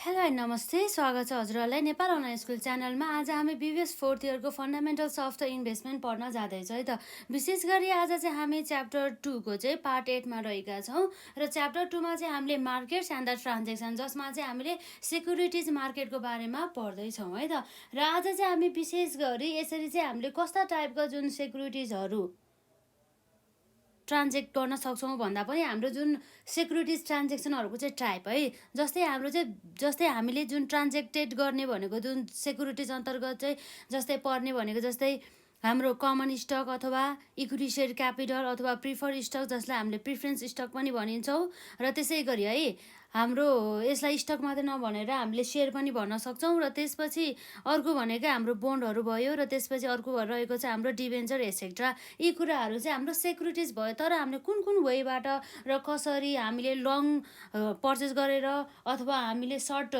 Hello and नमस्ते, स्वागत छ हजुरहरूलाई नेपाल अनलाइन स्कुल च्यानलमा। आज हामी बिबिएस 4th इयरको फन्डामेन्टल्स अफ द इन्भेस्टमेन्ट पढ्न जाँदैछौँ है त। विशेष गरी आज चाहिँ हामी च्याप्टर 2 को चाहिँ पार्ट 8 मा रहेका छौँ र च्याप्टर 2 मा चाहिँ हामीले मार्केट्स एन्ड द ट्रान्जेक्सन, जसमा चाहिँ हामीले सेक्युरिटिज मार्केटको बारेमा पढ्दैछौँ है त। र आज चाहिँ हामी विशेष गरी यसरी चाहिँ हामीले कस्ता टाइपका जुन सेक्युरिटिजहरू ट्रान्जेक्ट गर्न सक्छौँ भन्दा पनि हाम्रो जुन सेक्युरिटिज ट्रान्जेक्सनहरूको चाहिँ टाइप है, जस्तै हामीले जुन ट्रान्जेक्टेड गर्ने भनेको जुन सेक्युरिटिज अन्तर्गत चाहिँ जस्तै पर्ने भनेको जस्तै हाम्रो कमन स्टक अथवा इक्विटी सेयर क्यापिटल अथवा प्रिफर स्टक, जसलाई हामीले प्रिफरेन्स स्टक पनि भनिन्छौँ। र त्यसै गरी है हाम्रो यसलाई स्टक मात्रै नभनेर हामीले सेयर पनि भन्न सक्छौँ। र त्यसपछि अर्को भनेको हाम्रो बोन्डहरू भयो, र त्यसपछि अर्को रहेको चाहिँ हाम्रो डिभेन्चर एसेट्रा। यी कुराहरू चाहिँ हाम्रो सेक्युरिटिज भयो। तर हामीले कुन कुन वेबाट र कसरी हामीले लङ पर्चेस गरेर अथवा हामीले सर्ट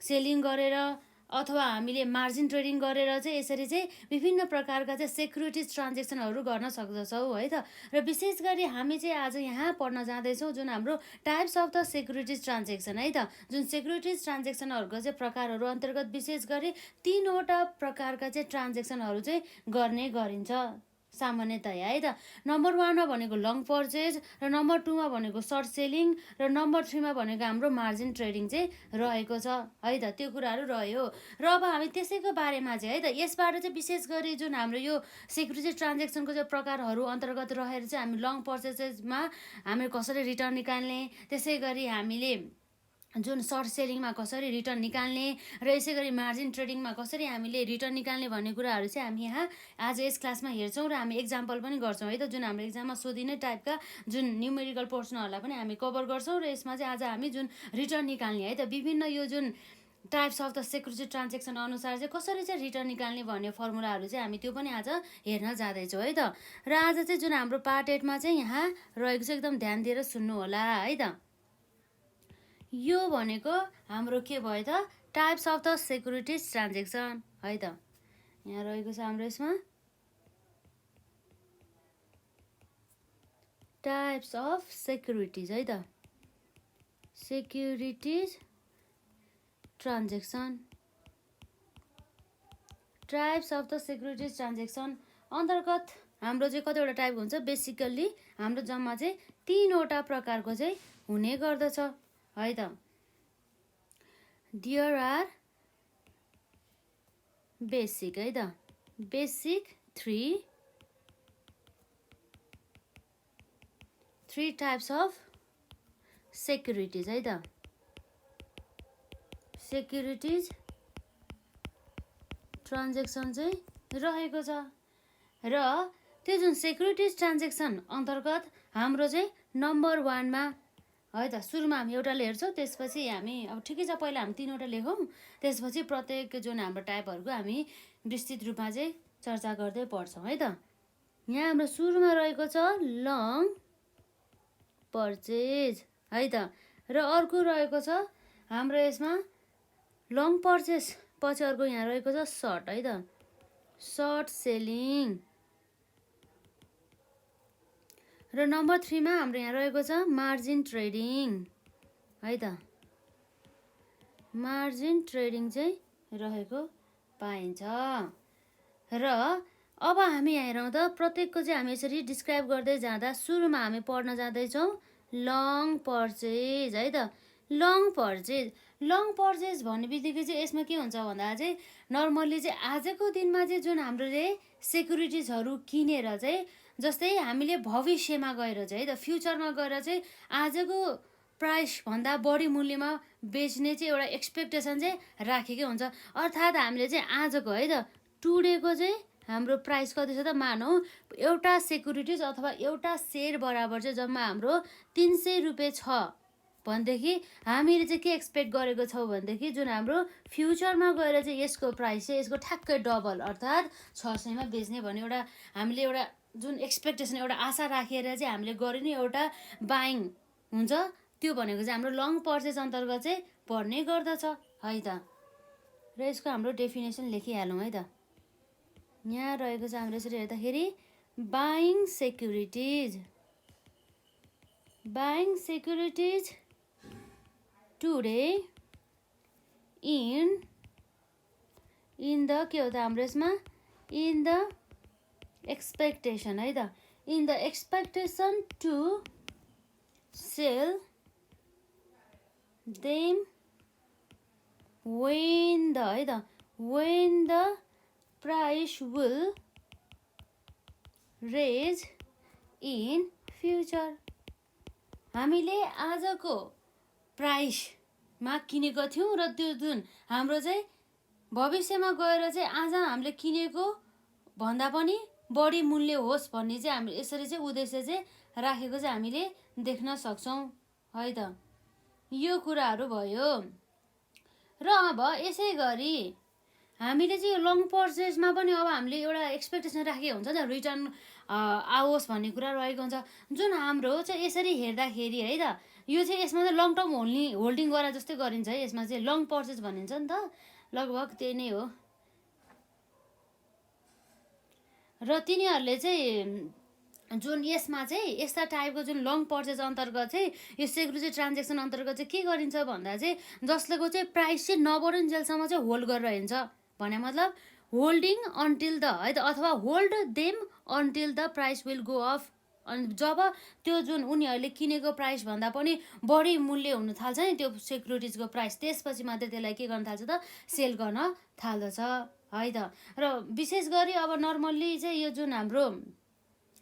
सेलिङ गरेर अथवा हामीले मार्जिन ट्रेडिङ गरेर चाहिँ यसरी चाहिँ विभिन्न प्रकारका चाहिँ सेक्युरिटिज ट्रान्जेक्सनहरू गर्न सक्दछौँ है त। र विशेष गरी हामी चाहिँ आज यहाँ पढ्न जाँदैछौँ जुन हाम्रो types of the securities transaction है त। जुन सेक्युरिटिज ट्रान्जेक्सनहरूको चाहिँ प्रकारहरू अन्तर्गत विशेष गरी 3वटा प्रकारका चाहिँ ट्रान्जेक्सनहरू चाहिँ गर्ने गरिन्छ सामान्यतया है त। नम्बर 1 मा भनेको लङ पर्चेज, र नम्बर 2 मा भनेको सर्ट सेलिङ, र नम्बर 3 मा भनेको हाम्रो मार्जिन ट्रेडिङ चाहिँ रहेको छ है त। त्यो कुराहरू रह्यो। र अब हामी त्यसैको बारेमा चाहिँ है त, यसबाट चाहिँ विशेष गरी जुन हाम्रो यो सेक्युरिटिज ट्रान्जेक्सनको चाहिँ प्रकारहरू अन्तर्गत रहेर चाहिँ हामी लङ पर्चेसेसमा हामीले कसरी रिटर्न निकाल्ने, त्यसै गरी हामीले जुन सर्ट सेलिङमा कसरी रिटर्न निकाल्ने, र यसै गरी मार्जिन ट्रेडिङमा कसरी हामीले रिटर्न निकाल्ने भन्ने कुराहरू चाहिँ हामी यहाँ आज यस क्लासमा हेर्छौँ। र हामी एक्जाम्पल पनि गर्छौँ है त, जुन हाम्रो एक्जाममा सोधिने टाइपका जुन न्युमेरिकल पोर्सनहरूलाई पनि हामी कभर गर्छौँ। र यसमा चाहिँ आज हामी जुन रिटर्न निकाल्ने है त, विभिन्न यो जुन types of the security transaction अनुसार चाहिँ कसरी चाहिँ रिटर्न निकाल्ने भन्ने फर्मुलाहरू चाहिँ हामी त्यो पनि आज हेर्न जाँदैछौँ है त। र आज चाहिँ जुन हाम्रो पार्ट 8 मा चाहिँ यहाँ रहेको छ, एकदम ध्यान दिएर सुन्नु होला है त। यो भनेको हाम्रो के भयो त, types of the securities transaction है त। यहाँ रहेको छ हाम्रो यसमा टाइप्स अफ सेक्युरिटिज है त, securities transaction. Types of the securities transaction अन्तर्गत हाम्रो चाहिँ कतिवटा टाइप हुन्छ, बेसिकल्ली हाम्रो जम्मा चाहिँ 3वटा प्रकारको चाहिँ हुने गर्दछ है त। देयर आर बेसिक है त, basic three types of securities है त, सेक्युरिटिज ट्रान्जेक्सन चाहिँ रहेको छ। र त्यो जुन सेक्युरिटिज ट्रान्जेक्सन अन्तर्गत हाम्रो चाहिँ नम्बर 1 मा है त, सुरुमा हामी एउटाले हेर्छौँ, त्यसपछि हामी अब ठिकै छ पहिला हामी 3वटा लेखौँ, त्यसपछि प्रत्येक जुन हाम्रो टाइपहरूको हामी विस्तृत रूपमा चाहिँ चर्चा गर्दै पढ्छौँ है त। यहाँ हाम्रो सुरुमा रहेको छ लङ पर्चेज है त, र अर्को रहेको छ हाम्रो यसमा लङ पर्चेस पछि अर्को यहाँ रहेको छ सर्ट है त, सर्ट सेलिङ। र नम्बर 3 मा हाम्रो यहाँ रहेको छ मार्जिन ट्रेडिङ है त, मार्जिन ट्रेडिङ चाहिँ रहेको पाइन्छ। र अब हामी यहाँ हेरौँ त, प्रत्येकको चाहिँ हामी यसरी डिस्क्राइब गर्दै जाँदा सुरुमा हामी पढ्न जाँदैछौँ लङ पर्चेज है त। लङ पर्चेज भन्ने बित्तिकै चाहिँ यसमा के हुन्छ भन्दा चाहिँ नर्मल्ली चाहिँ आजको दिनमा चाहिँ जुन हामीले सेक्युरिटिजहरू किनेर चाहिँ, जस्तै हामीले भविष्यमा गएर चाहिँ है त, फ्युचरमा गएर चाहिँ आजको प्राइसभन्दा बढी मूल्यमा बेच्ने चाहिँ एउटा एक्सपेक्टेसन चाहिँ राखेकै हुन्छ। अर्थात् हामीले चाहिँ आजको है त, टुडेको चाहिँ हाम्रो प्राइस कति छ त, मानौँ एउटा सेक्युरिटिज अथवा एउटा सेयर बराबर चाहिँ जम्मा हाम्रो 300 रुपियाँ छ भनेदेखि हामीले चाहिँ के एक्सपेक्ट गरेको छौँ भनेदेखि जुन हाम्रो फ्युचरमा गएर चाहिँ यसको प्राइस चाहिँ यसको ठ्याक्कै डबल अर्थात् 600 मा बेच्ने भन्ने एउटा हामीले एउटा जुन एक्सपेक्टेसन, एउटा आशा राखेर चाहिँ हामीले गरिने एउटा बाइङ हुन्छ, त्यो भनेको चाहिँ हाम्रो लङ पर्चेज अन्तर्गत चाहिँ पर्ने गर्दछ है त। र यसको हाम्रो डेफिनेसन लेखिहालौँ है त। यहाँ रहेको छ हाम्रो यसरी हेर्दाखेरि buying securities today in the के हो त हाम्रो यसमा इन द एक्सपेक्टेसन है त, in the expectation to sell them when the है त when the price will raise in future। हामीले आजको प्राइसमा किनेको थियौँ र त्यो जुन हाम्रो चाहिँ भविष्यमा गएर चाहिँ आज हामीले किनेको भन्दा पनि बढी मूल्य होस् भन्ने चाहिँ हामीले यसरी चाहिँ उद्देश्य चाहिँ राखेको चाहिँ हामीले देख्न सक्छौँ है त। यो कुराहरू भयो। र अब यसै गरी हामीले चाहिँ यो लङ पर्चेजमा पनि अब हामीले एउटा एक्सपेक्टेसन राखेको हुन्छ नि रिटर्न आओस् भन्ने कुरा रहेको हुन्छ, जुन हाम्रो चाहिँ यसरी हेर्दाखेरि है त यो चाहिँ यसमा चाहिँ लङ टर्म होल्डिङ गरेर जस्तै गरिन्छ है, यसमा चाहिँ लङ पर्चेज भनिन्छ नि त, लगभग त्यही नै हो। र तिनीहरूले चाहिँ जुन यसमा चाहिँ यस्ता टाइपको जुन लङ पर्चेज अन्तर्गत चाहिँ यो सेक्युरिटी ट्रान्जेक्सन अन्तर्गत चाहिँ के गरिन्छ भन्दा चाहिँ जसलेको चाहिँ प्राइस चाहिँ नबढुन्जेलसम्म चाहिँ होल्ड गरेर हिँड्छ भने मतलब होल्डिङ अन्टिल द है त, अथवा hold them until the price will go of. अनि जब त्यो जुन उनीहरूले किनेको प्राइस भन्दा पनि बढी मूल्य हुन थाल्छ नि त्यो सेक्युरिटिजको प्राइस, त्यसपछि मात्रै त्यसलाई के गर्न थाल्छ त सेल गर्न थाल्दछ है त। र विशेष गरी अब नर्मल्ली चाहिँ यो जुन हाम्रो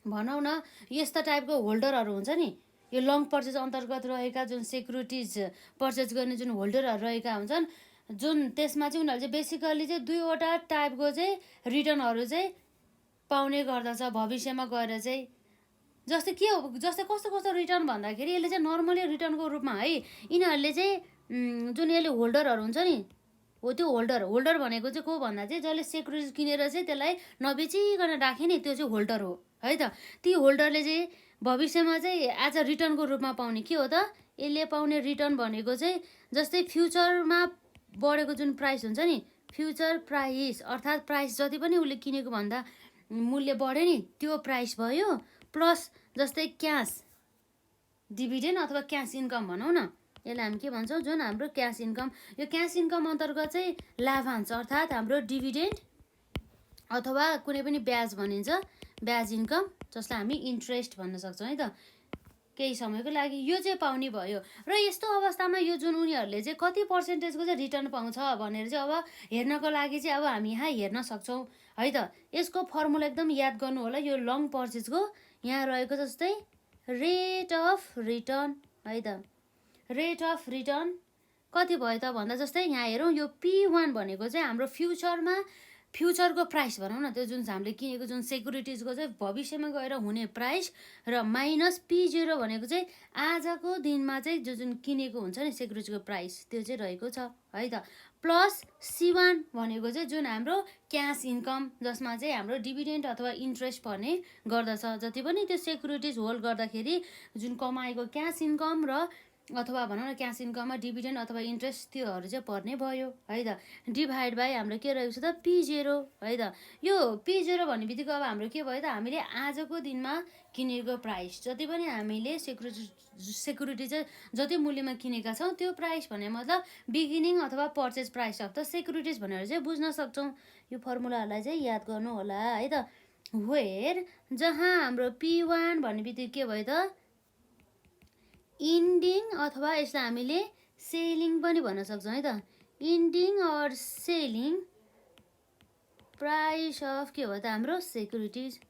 भनौँ न यस्ता टाइपको होल्डरहरू हुन्छ नि, यो लङ पर्चेज अन्तर्गत रहेका जुन सेक्युरिटिज पर्चेज गर्ने जुन होल्डरहरू रहेका हुन्छन्, जुन त्यसमा चाहिँ उनीहरूले चाहिँ बेसिकल्ली चाहिँ दुईवटा टाइपको चाहिँ रिटर्नहरू चाहिँ पाउने गर्दछ भविष्यमा गएर चाहिँ। जस्तै के हो, जस्तै कस्तो कस्तो रिटर्न भन्दाखेरि यसले चाहिँ नर्मली रिटर्नको रूपमा है यिनीहरूले चाहिँ जुन यसले होल्डरहरू हुन्छ नि हो, त्यो होल्डर भनेको चाहिँ को भन्दा चाहिँ जसले सेक्युरिटिज किनेर चाहिँ त्यसलाई नबेचिकन राखे नि त्यो चाहिँ होल्डर हो है त। ती होल्डरले चाहिँ भविष्यमा चाहिँ आज रिटर्नको रूपमा पाउने के हो त, यसले पाउने रिटर्न भनेको चाहिँ जस्तै फ्युचरमा बढेको जुन प्राइस हुन्छ नि, फ्युचर प्राइस अर्थात् प्राइस जति पनि उसले किनेको भन्दा मूल्य बढ्यो नि त्यो प्राइस भयो, प्लस जस्तै क्यास डिभिडेन्ड अथवा क्यास इन्कम भनौँ न, यसलाई हामी के भन्छौँ जुन हाम्रो क्यास इन्कम, यो क्यास इन्कम अन्तर्गत चाहिँ लाभांश अर्थात् हाम्रो डिभिडेन्ड अथवा कुनै पनि ब्याज भनिन्छ, ब्याज इन्कम जसलाई हामी इन्ट्रेस्ट भन्न सक्छौँ है त, केही समयको लागि यो चाहिँ पाउने भयो। र यस्तो अवस्थामा यो जुन उनीहरूले चाहिँ कति पर्सेन्टेजको चाहिँ रिटर्न पाउँछ भनेर चाहिँ अब हेर्नको लागि चाहिँ अब हामी यहाँ हेर्न सक्छौँ है त। यसको फर्मुला एकदम याद गर्नु होला, यो लङ पर्चेजको यहाँ रहेको जस्तै रेट अफ रिटर्न है त, रेट अफ रिटर्न कति भयो त भन्दा जस्तै यहाँ हेरौँ यो P1 भनेको चाहिँ हाम्रो फ्युचरको प्राइस भनौँ न, त्यो जुन हामीले किनेको जुन सेक्युरिटिजको चाहिँ भविष्यमा गएर हुने प्राइस, र माइनस P0 भनेको चाहिँ आजको दिनमा चाहिँ जो जुन किनेको हुन्छ नि सेक्युरिटीको प्राइस त्यो चाहिँ रहेको छ है त, प्लस C1 भनेको चाहिँ जुन हाम्रो क्यास इन्कम जसमा चाहिँ हाम्रो डिभिडेन्ड अथवा इन्ट्रेस्ट पर्ने गर्दछ, जति पनि त्यो सेक्युरिटिज होल्ड गर्दाखेरि जुन कमाएको क्यास इन्कम र अथवा भनौँ न क्यास इन्कममा डिभिडेन्ड अथवा इन्ट्रेस्ट त्योहरू चाहिँ पर्ने भयो है त, डिभाइड बाई हाम्रो के रहेको छ त P0 है त। यो P0 भन्ने बित्तिकै अब हाम्रो के भयो त, हामीले आजको दिनमा किनेको प्राइस जति पनि हामीले सेक्युरिटी चाहिँ जति मूल्यमा किनेका छौँ त्यो प्राइस भने मतलब बिगिनिङ अथवा purchase price of the securities भनेर चाहिँ बुझ्न सक्छौँ। यो फर्मुलाहरूलाई चाहिँ याद गर्नु होला है त। वेयर जहाँ हाम्रो P1 भन्ने बित्तिकै के भयो त इन्डिङ अथवा यसलाई हामीले सेलिङ पनि भन्न सक्छौँ है त, ending or selling price of के हो त हाम्रो सेक्युरिटिज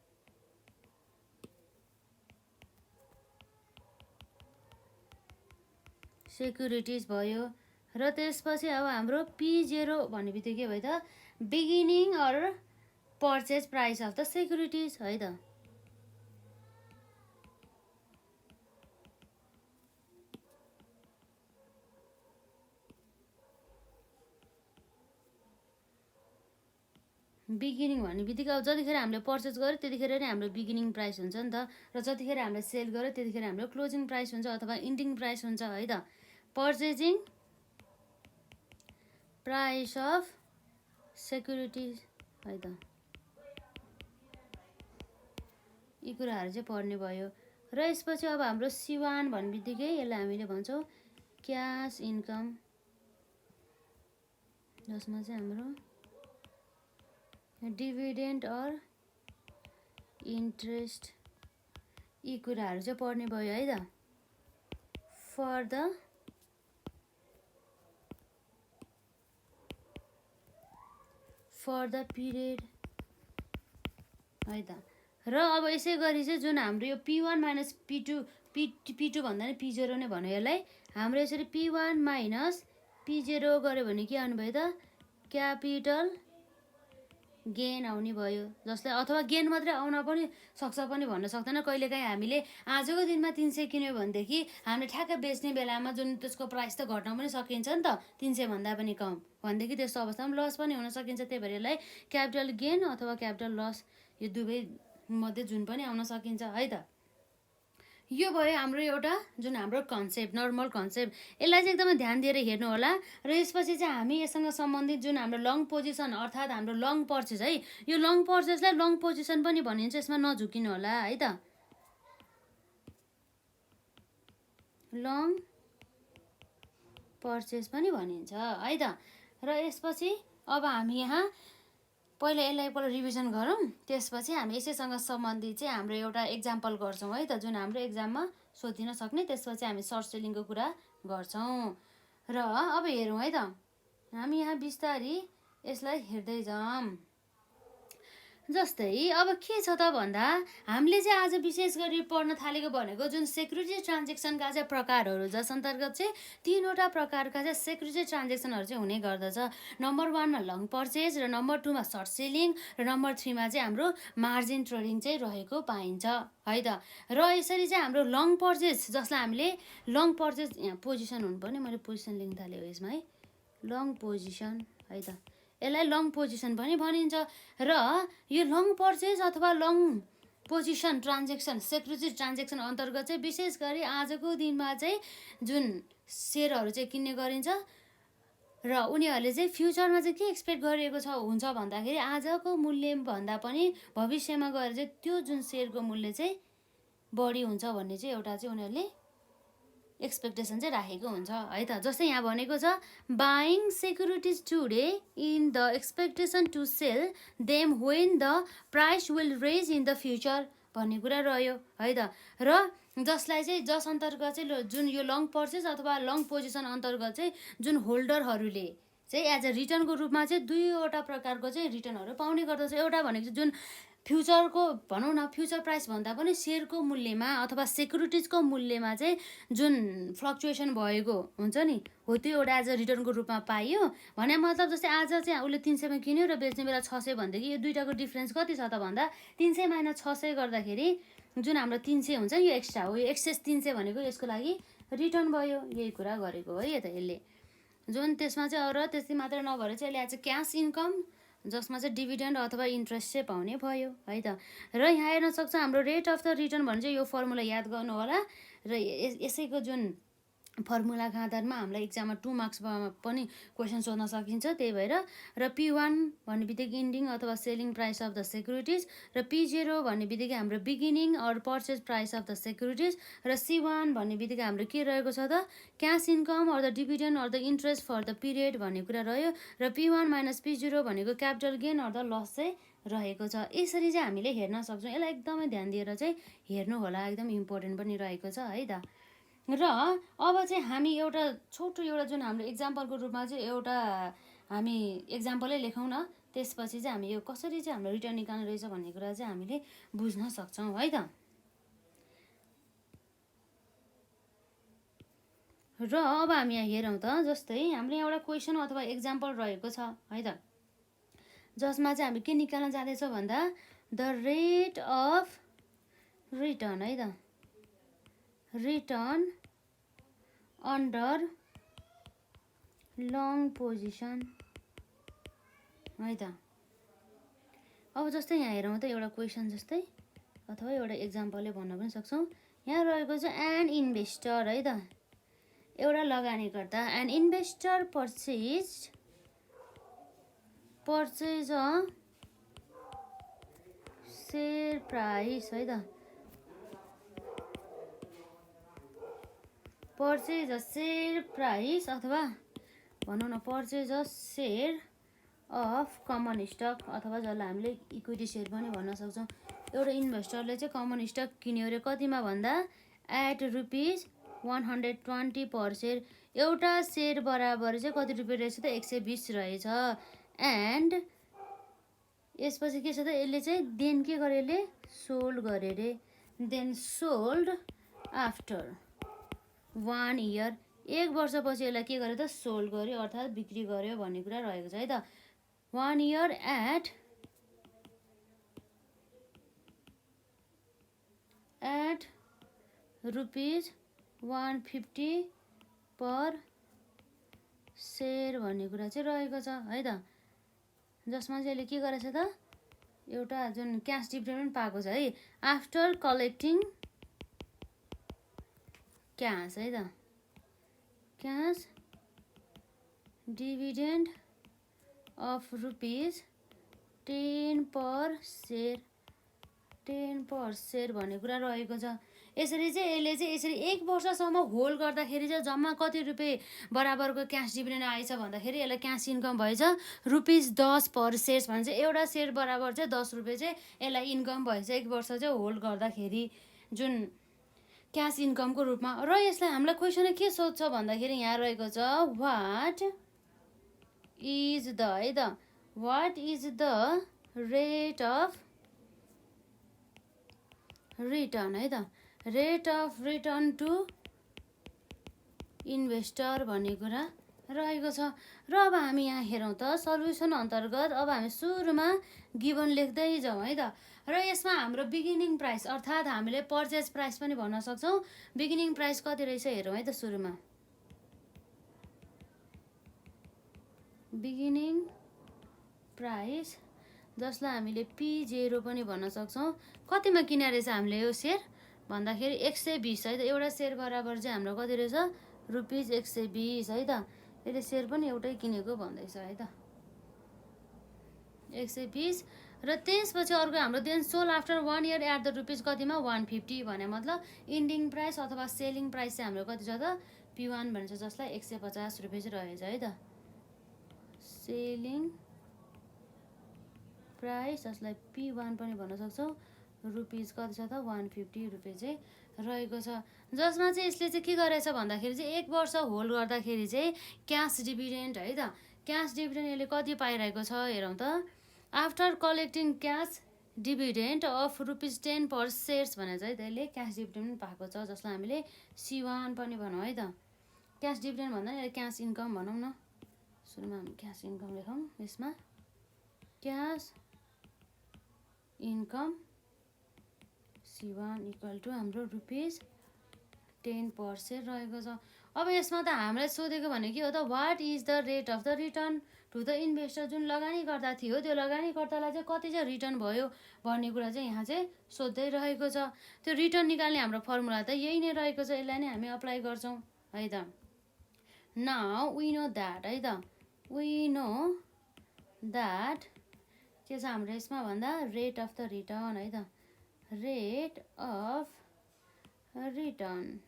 भयो। र त्यसपछि अब हाम्रो P0 भन्ने बित्तिकै के भयो त beginning or purchase price of the securities है त। बिगिनिङ भन्ने बित्तिकै अब जतिखेर हामीले पर्चेज गर्यो त्यतिखेर नै हाम्रो बिगिनिङ प्राइस हुन्छ नि त, र जतिखेर हामीले सेल गर्यो त्यतिखेर हाम्रो क्लोजिङ प्राइस हुन्छ अथवा इन्डिङ प्राइस हुन्छ है त। पर्चेजिङ प्राइस अफ सेक्युरिटिज है त, यी कुराहरू चाहिँ पढ्ने भयो। र यसपछि अब हाम्रो C1 भन्ने बित्तिकै यसलाई हामीले भन्छौँ क्यास इन्कम जसमा चाहिँ हाम्रो डिभिडेन्ड अर इन्ट्रेस्ट यी कुराहरू चाहिँ पढ्ने भयो है त। फर द पिरियड है त। र अब यसै गरी चाहिँ जुन हाम्रो यो P1 माइनस P2 भन्दा नि P0 नै भन्यो यसलाई। हाम्रो यसरी P1 माइनस P0 गऱ्यो भने के आउनु भयो त क्यापिटल गेन आउने भयो। जसलाई अथवा गेन मात्रै आउन पनि सक्छ पनि भन्न सक्दैन। कहिलेकाहीँ हामीले आजको दिनमा 300 किन्यो भनेदेखि हामीले ठ्याक्कै बेच्ने बेलामा जुन त्यसको प्राइस त घट्न पनि सकिन्छ नि त 300 भन्दा पनि कम भनेदेखि त्यस्तो अवस्थामा लस पनि हुन सकिन्छ। त्यही भएर यसलाई क्यापिटल गेन अथवा क्यापिटल लस यो दुवै मध्ये जुन पनि आउन सकिन्छ है त। यो भयो हाम्रो एउटा जुन हाम्रो कन्सेप्ट नर्मल कन्सेप्ट। यसलाई चाहिँ एकदमै ध्यान दिएर हेर्नु होला। र यसपछि चाहिँ हामी यससँग सम्बन्धित जुन हाम्रो लङ पोजिसन अर्थात् हाम्रो लङ पर्चेस है यो लङ पर्चेसलाई लङ पोजिसन पनि भनिन्छ। यसमा नझुकिनु होला है त। लङ पर्चेस पनि भनिन्छ है त। र यसपछि अब हामी यहाँ पहिला यसलाई एकपल्ट रिभिजन गरौँ। त्यसपछि हामी यसैसँग सम्बन्धित चाहिँ हाम्रो एउटा एक्जाम्पल गर्छौँ है त जुन हाम्रो एक्जाममा सोधिन सक्ने। त्यसपछि हामी सर्ट सेलिङको कुरा गर्छौँ। र अब हेरौँ है त। हामी यहाँ बिस्तारी यसलाई हेर्दै जाऊँ। जस्तै अब के छ त भन्दा हामीले चाहिँ आज विशेष गरी पढ्न थालेको भनेको जुन सेक्युरिटी ट्रान्जेक्सनका चाहिँ प्रकारहरू जस अन्तर्गत चाहिँ 3वटा प्रकारका चाहिँ सेक्युरिटी ट्रान्जेक्सनहरू चाहिँ हुने गर्दछ। नम्बर 1 मा लङ पर्चेस र नम्बर 2 मा सर्ट सेलिङ र नम्बर 3 मा चाहिँ हाम्रो मार्जिन ट्रेडिङ चाहिँ रहेको पाइन्छ है त। र यसरी चाहिँ हाम्रो लङ पर्चेस जसलाई हामीले लङ पर्चेस यहाँ पोजिसन हुनुपर्ने मैले पोजिसन लेख्न थालेँ हो यसमा है लङ पोजिसन है त। यसलाई लङ पोजिसन पनि भनिन्छ। र यो लङ पर्चेस अथवा long position transaction security transaction अन्तर्गत चाहिँ विशेष गरी आजको दिनमा चाहिँ जुन सेयरहरू चाहिँ किन्ने गरिन्छ र उनीहरूले चाहिँ फ्युचरमा चाहिँ के एक्सपेक्ट गरिएको हुन्छ भन्दाखेरि आजको मूल्यभन्दा पनि भविष्यमा गएर चाहिँ त्यो जुन सेयरको मूल्य चाहिँ बढी हुन्छ भन्ने चाहिँ एउटा चाहिँ उनीहरूले एक्सपेक्टेसन चाहिँ राखेको हुन्छ है त। जस्तै यहाँ भनेको छ buying securities today in the expectation to sell them when the price will raise in the future भन्ने कुरा रह्यो है त। र जसलाई चाहिँ जस अन्तर्गत चाहिँ जुन यो लङ पर्चेस अथवा लङ पोजिसन अन्तर्गत चाहिँ जुन होल्डरहरूले चाहिँ एज अ रिटर्नको रूपमा चाहिँ 2वटा प्रकारको चाहिँ रिटर्नहरू पाउने गर्दछ। एउटा भनेको चाहिँ जुन फ्युचरको भनौँ न फ्युचर प्राइस भन्दा पनि सेयरको मूल्यमा अथवा सेक्युरिटिजको मूल्यमा चाहिँ जुन फ्लक्चुएसन भएको हुन्छ नि हो त्यो एउटा एज अ रिटर्नको रूपमा पाइयो भने मतलब। जस्तै आज चाहिँ उसले 300 मा किन्यो र बेच्ने बेला 600 भनेदेखि यो दुईटाको डिफ्रेन्स कति छ त भन्दा 300 माइनस 600 गर्दाखेरि जुन हाम्रो 300 हुन्छ यो एक्स्ट्रा हो। यो एक्सेस 300 भनेको यसको लागि रिटर्न भयो। यही कुरा गरेको हो यो त यसले जुन त्यसमा चाहिँ र त्यति मात्र नभएर चाहिँ यसले आज क्यास इन्कम जसमा चाहिँ डिभिडेन्ड अथवा इन्ट्रेस्ट चाहिँ पाउने भयो है त। र यहाँ हेर्न सक्छ हाम्रो रेट अफ द रिटर्न भने चाहिँ यो फर्मुला याद गर्नु होला। र यसैको जुन फर्मुलाको आधारमा हामीलाई एक्जाममा 2 मार्क्समा पनि क्वेसन सोध्न सकिन्छ। त्यही भएर र P1 भन्ने बित्तिकै इन्डिङ अथवा selling price of the securities र P0 भन्ने बित्तिकै हाम्रो beginning or purchase price of the securities र C1 भन्ने बित्तिकै हाम्रो के रहेको छ त cash income or the dividend or the interest for the period भन्ने कुरा रह्यो। र P1 माइनस P0 भनेको capital gain or the loss चाहिँ रहेको छ। यसरी चाहिँ हामीले हेर्न सक्छौँ। यसलाई एकदमै ध्यान दिएर चाहिँ हेर्नु होला। एकदम इम्पोर्टेन्ट पनि रहेको छ है त। र अब चाहिँ हामी एउटा छोटो एउटा जुन हाम्रो एक्जाम्पलको रूपमा चाहिँ एउटा हामी एक्जाम्पलै लेखौँ न। त्यसपछि चाहिँ हामी यो कसरी चाहिँ हाम्रो रिटर्न निकाल्नु रहेछ भन्ने कुरा चाहिँ हामीले बुझ्न सक्छौँ है त। र अब हामी यहाँ हेरौँ त जस्तै हाम्रो एउटा क्वेसन अथवा एक्जाम्पल रहेको छ है त जसमा चाहिँ हामी के निकाल्न जाँदैछौँ भन्दा द रेट अफ रिटर्न है त रिटर्न अन्डर लङ पोजिसन है त। अब जस्तै यहाँ हेरौँ त एउटा क्वेसन जस्तै अथवा एउटा एक्जाम्पलले भन्न पनि सक्छौँ। यहाँ रहेको छ एन इन्भेस्टर है त एउटा लगानीकर्ता an investor purchase a share price है त पर्चेज अ सेयर प्राइस अथवा भनौँ न purchase a share of common stock अथवा जसलाई हामीले इक्विटी सेयर पनि भन्न सक्छौँ। एउटा इन्भेस्टरले चाहिँ कमन स्टक किन्यो अरे कतिमा भन्दा एट ₹120 पर सेयर। एउटा सेयर बराबर चाहिँ कति रुपियाँ रहेछ त 120 रहेछ। एन्ड यसपछि के छ त यसले चाहिँ देन के गरे यसले सोल्ड गरे रे। देन सोल्ड आफ्टर 1 इयर 1 वर्षपछि यसलाई के गर्यो त सोल्ड गर्यो अर्थात् बिक्री गर्यो भन्ने कुरा रहेको छ है त। 1 इयर एट ₹150 पर सेयर भन्ने कुरा चाहिँ रहेको छ है त। जसमा चाहिँ यसले के गरेछ त एउटा जुन क्यास डिभिडेन्ड पनि पाएको छ है आफ्टर कलेक्टिङ क्यास है त। Cash dividend of ₹10 per share 10 per share भन्ने कुरा रहेको छ। यसरी चाहिँ यसले चाहिँ यसरी 1 वर्षसम्म होल्ड गर्दाखेरि चाहिँ जम्मा कति रुपियाँ बराबरको क्यास डिभिडेन्ड आएछ भन्दाखेरि यसलाई क्यास इन्कम भएछ ₹10 पर सेयर भने चाहिँ एउटा सेयर बराबर चाहिँ 10 रुपियाँ चाहिँ यसलाई इन्कम भएछ 1 वर्ष चाहिँ होल्ड गर्दाखेरि जुन क्यास इन्कमको रूपमा। र यसलाई हामीलाई क्वेसनले के सोध्छ भन्दाखेरि यहाँ रहेको छ वाट इज द है त what is the rate of return है त rate of return to investor भन्ने कुरा रहेको छ। र अब हामी यहाँ हेरौँ त सल्युसन अन्तर्गत अब हामी सुरुमा गिभन लेख्दै जाउँ है त। र यसमा हाम्रो बिगिनिङ प्राइस अर्थात् हामीले पर्चेज प्राइस पनि भन्न सक्छौँ। बिगिनिङ प्राइस कति रहेछ हेरौँ है त। सुरुमा बिगिनिङ प्राइस जसलाई हामीले P0 पनि भन्न सक्छौँ। कतिमा किने रहेछ हामीले यो सेयर भन्दाखेरि 120 है त। एउटा सेयर बराबर चाहिँ हाम्रो कति रहेछ ₹120 है त। यसले सेयर पनि एउटै किनेको भन्दैछ है त 120। र त्यसपछि अर्को हाम्रो then sold after 1 year at the rupees कतिमा 150 भने मतलब इन्डिङ प्राइस अथवा सेलिङ प्राइस चाहिँ हाम्रो कति छ त P1 भन्छ जसलाई 150 रुपियाँ चाहिँ रहेछ है त। सेलिङ प्राइस जसलाई P1 पनि भन्न सक्छौँ रुपिस कति छ त 150 रुपियाँ चाहिँ रहेको छ। जसमा चाहिँ यसले चाहिँ के गरेछ भन्दाखेरि चाहिँ 1 वर्ष होल्ड गर्दाखेरि चाहिँ क्यास डिभिडेन्ड है त क्यास डिभिडेन्ड यसले कति पाइरहेको छ हेरौँ त। After collecting cash dividend of ₹10 per shares भनेर चाहिँ त्यसले क्यास डिभिडेन्ड पाएको छ जसलाई हामीले C1 पनि भनौँ है त। क्यास डिभिडेन्ड भन्दा यसले क्यास इन्कम भनौँ न। सुरुमा हामी क्यास इन्कम लेखौँ। यसमा cash income C1 equal to हाम्रो ₹10 पर सेयर रहेको छ। अब यसमा त हामीलाई सोधेको भने के हो त what is the rate of the return to the investor जुन लगानीकर्ता थियो त्यो लगानीकर्तालाई चाहिँ कति चाहिँ रिटर्न भयो भन्ने कुरा चाहिँ यहाँ चाहिँ सोध्दै रहेको छ। त्यो रिटर्न निकाल्ने हाम्रो फर्मुला त यही नै रहेको छ। यसलाई नै हामी अप्लाई गर्छौँ है त। नाउ वी नो द्याट है त वी नो द्याट के छ हाम्रो यसमा भन्दा रेट अफ द रिटर्न है त rate of return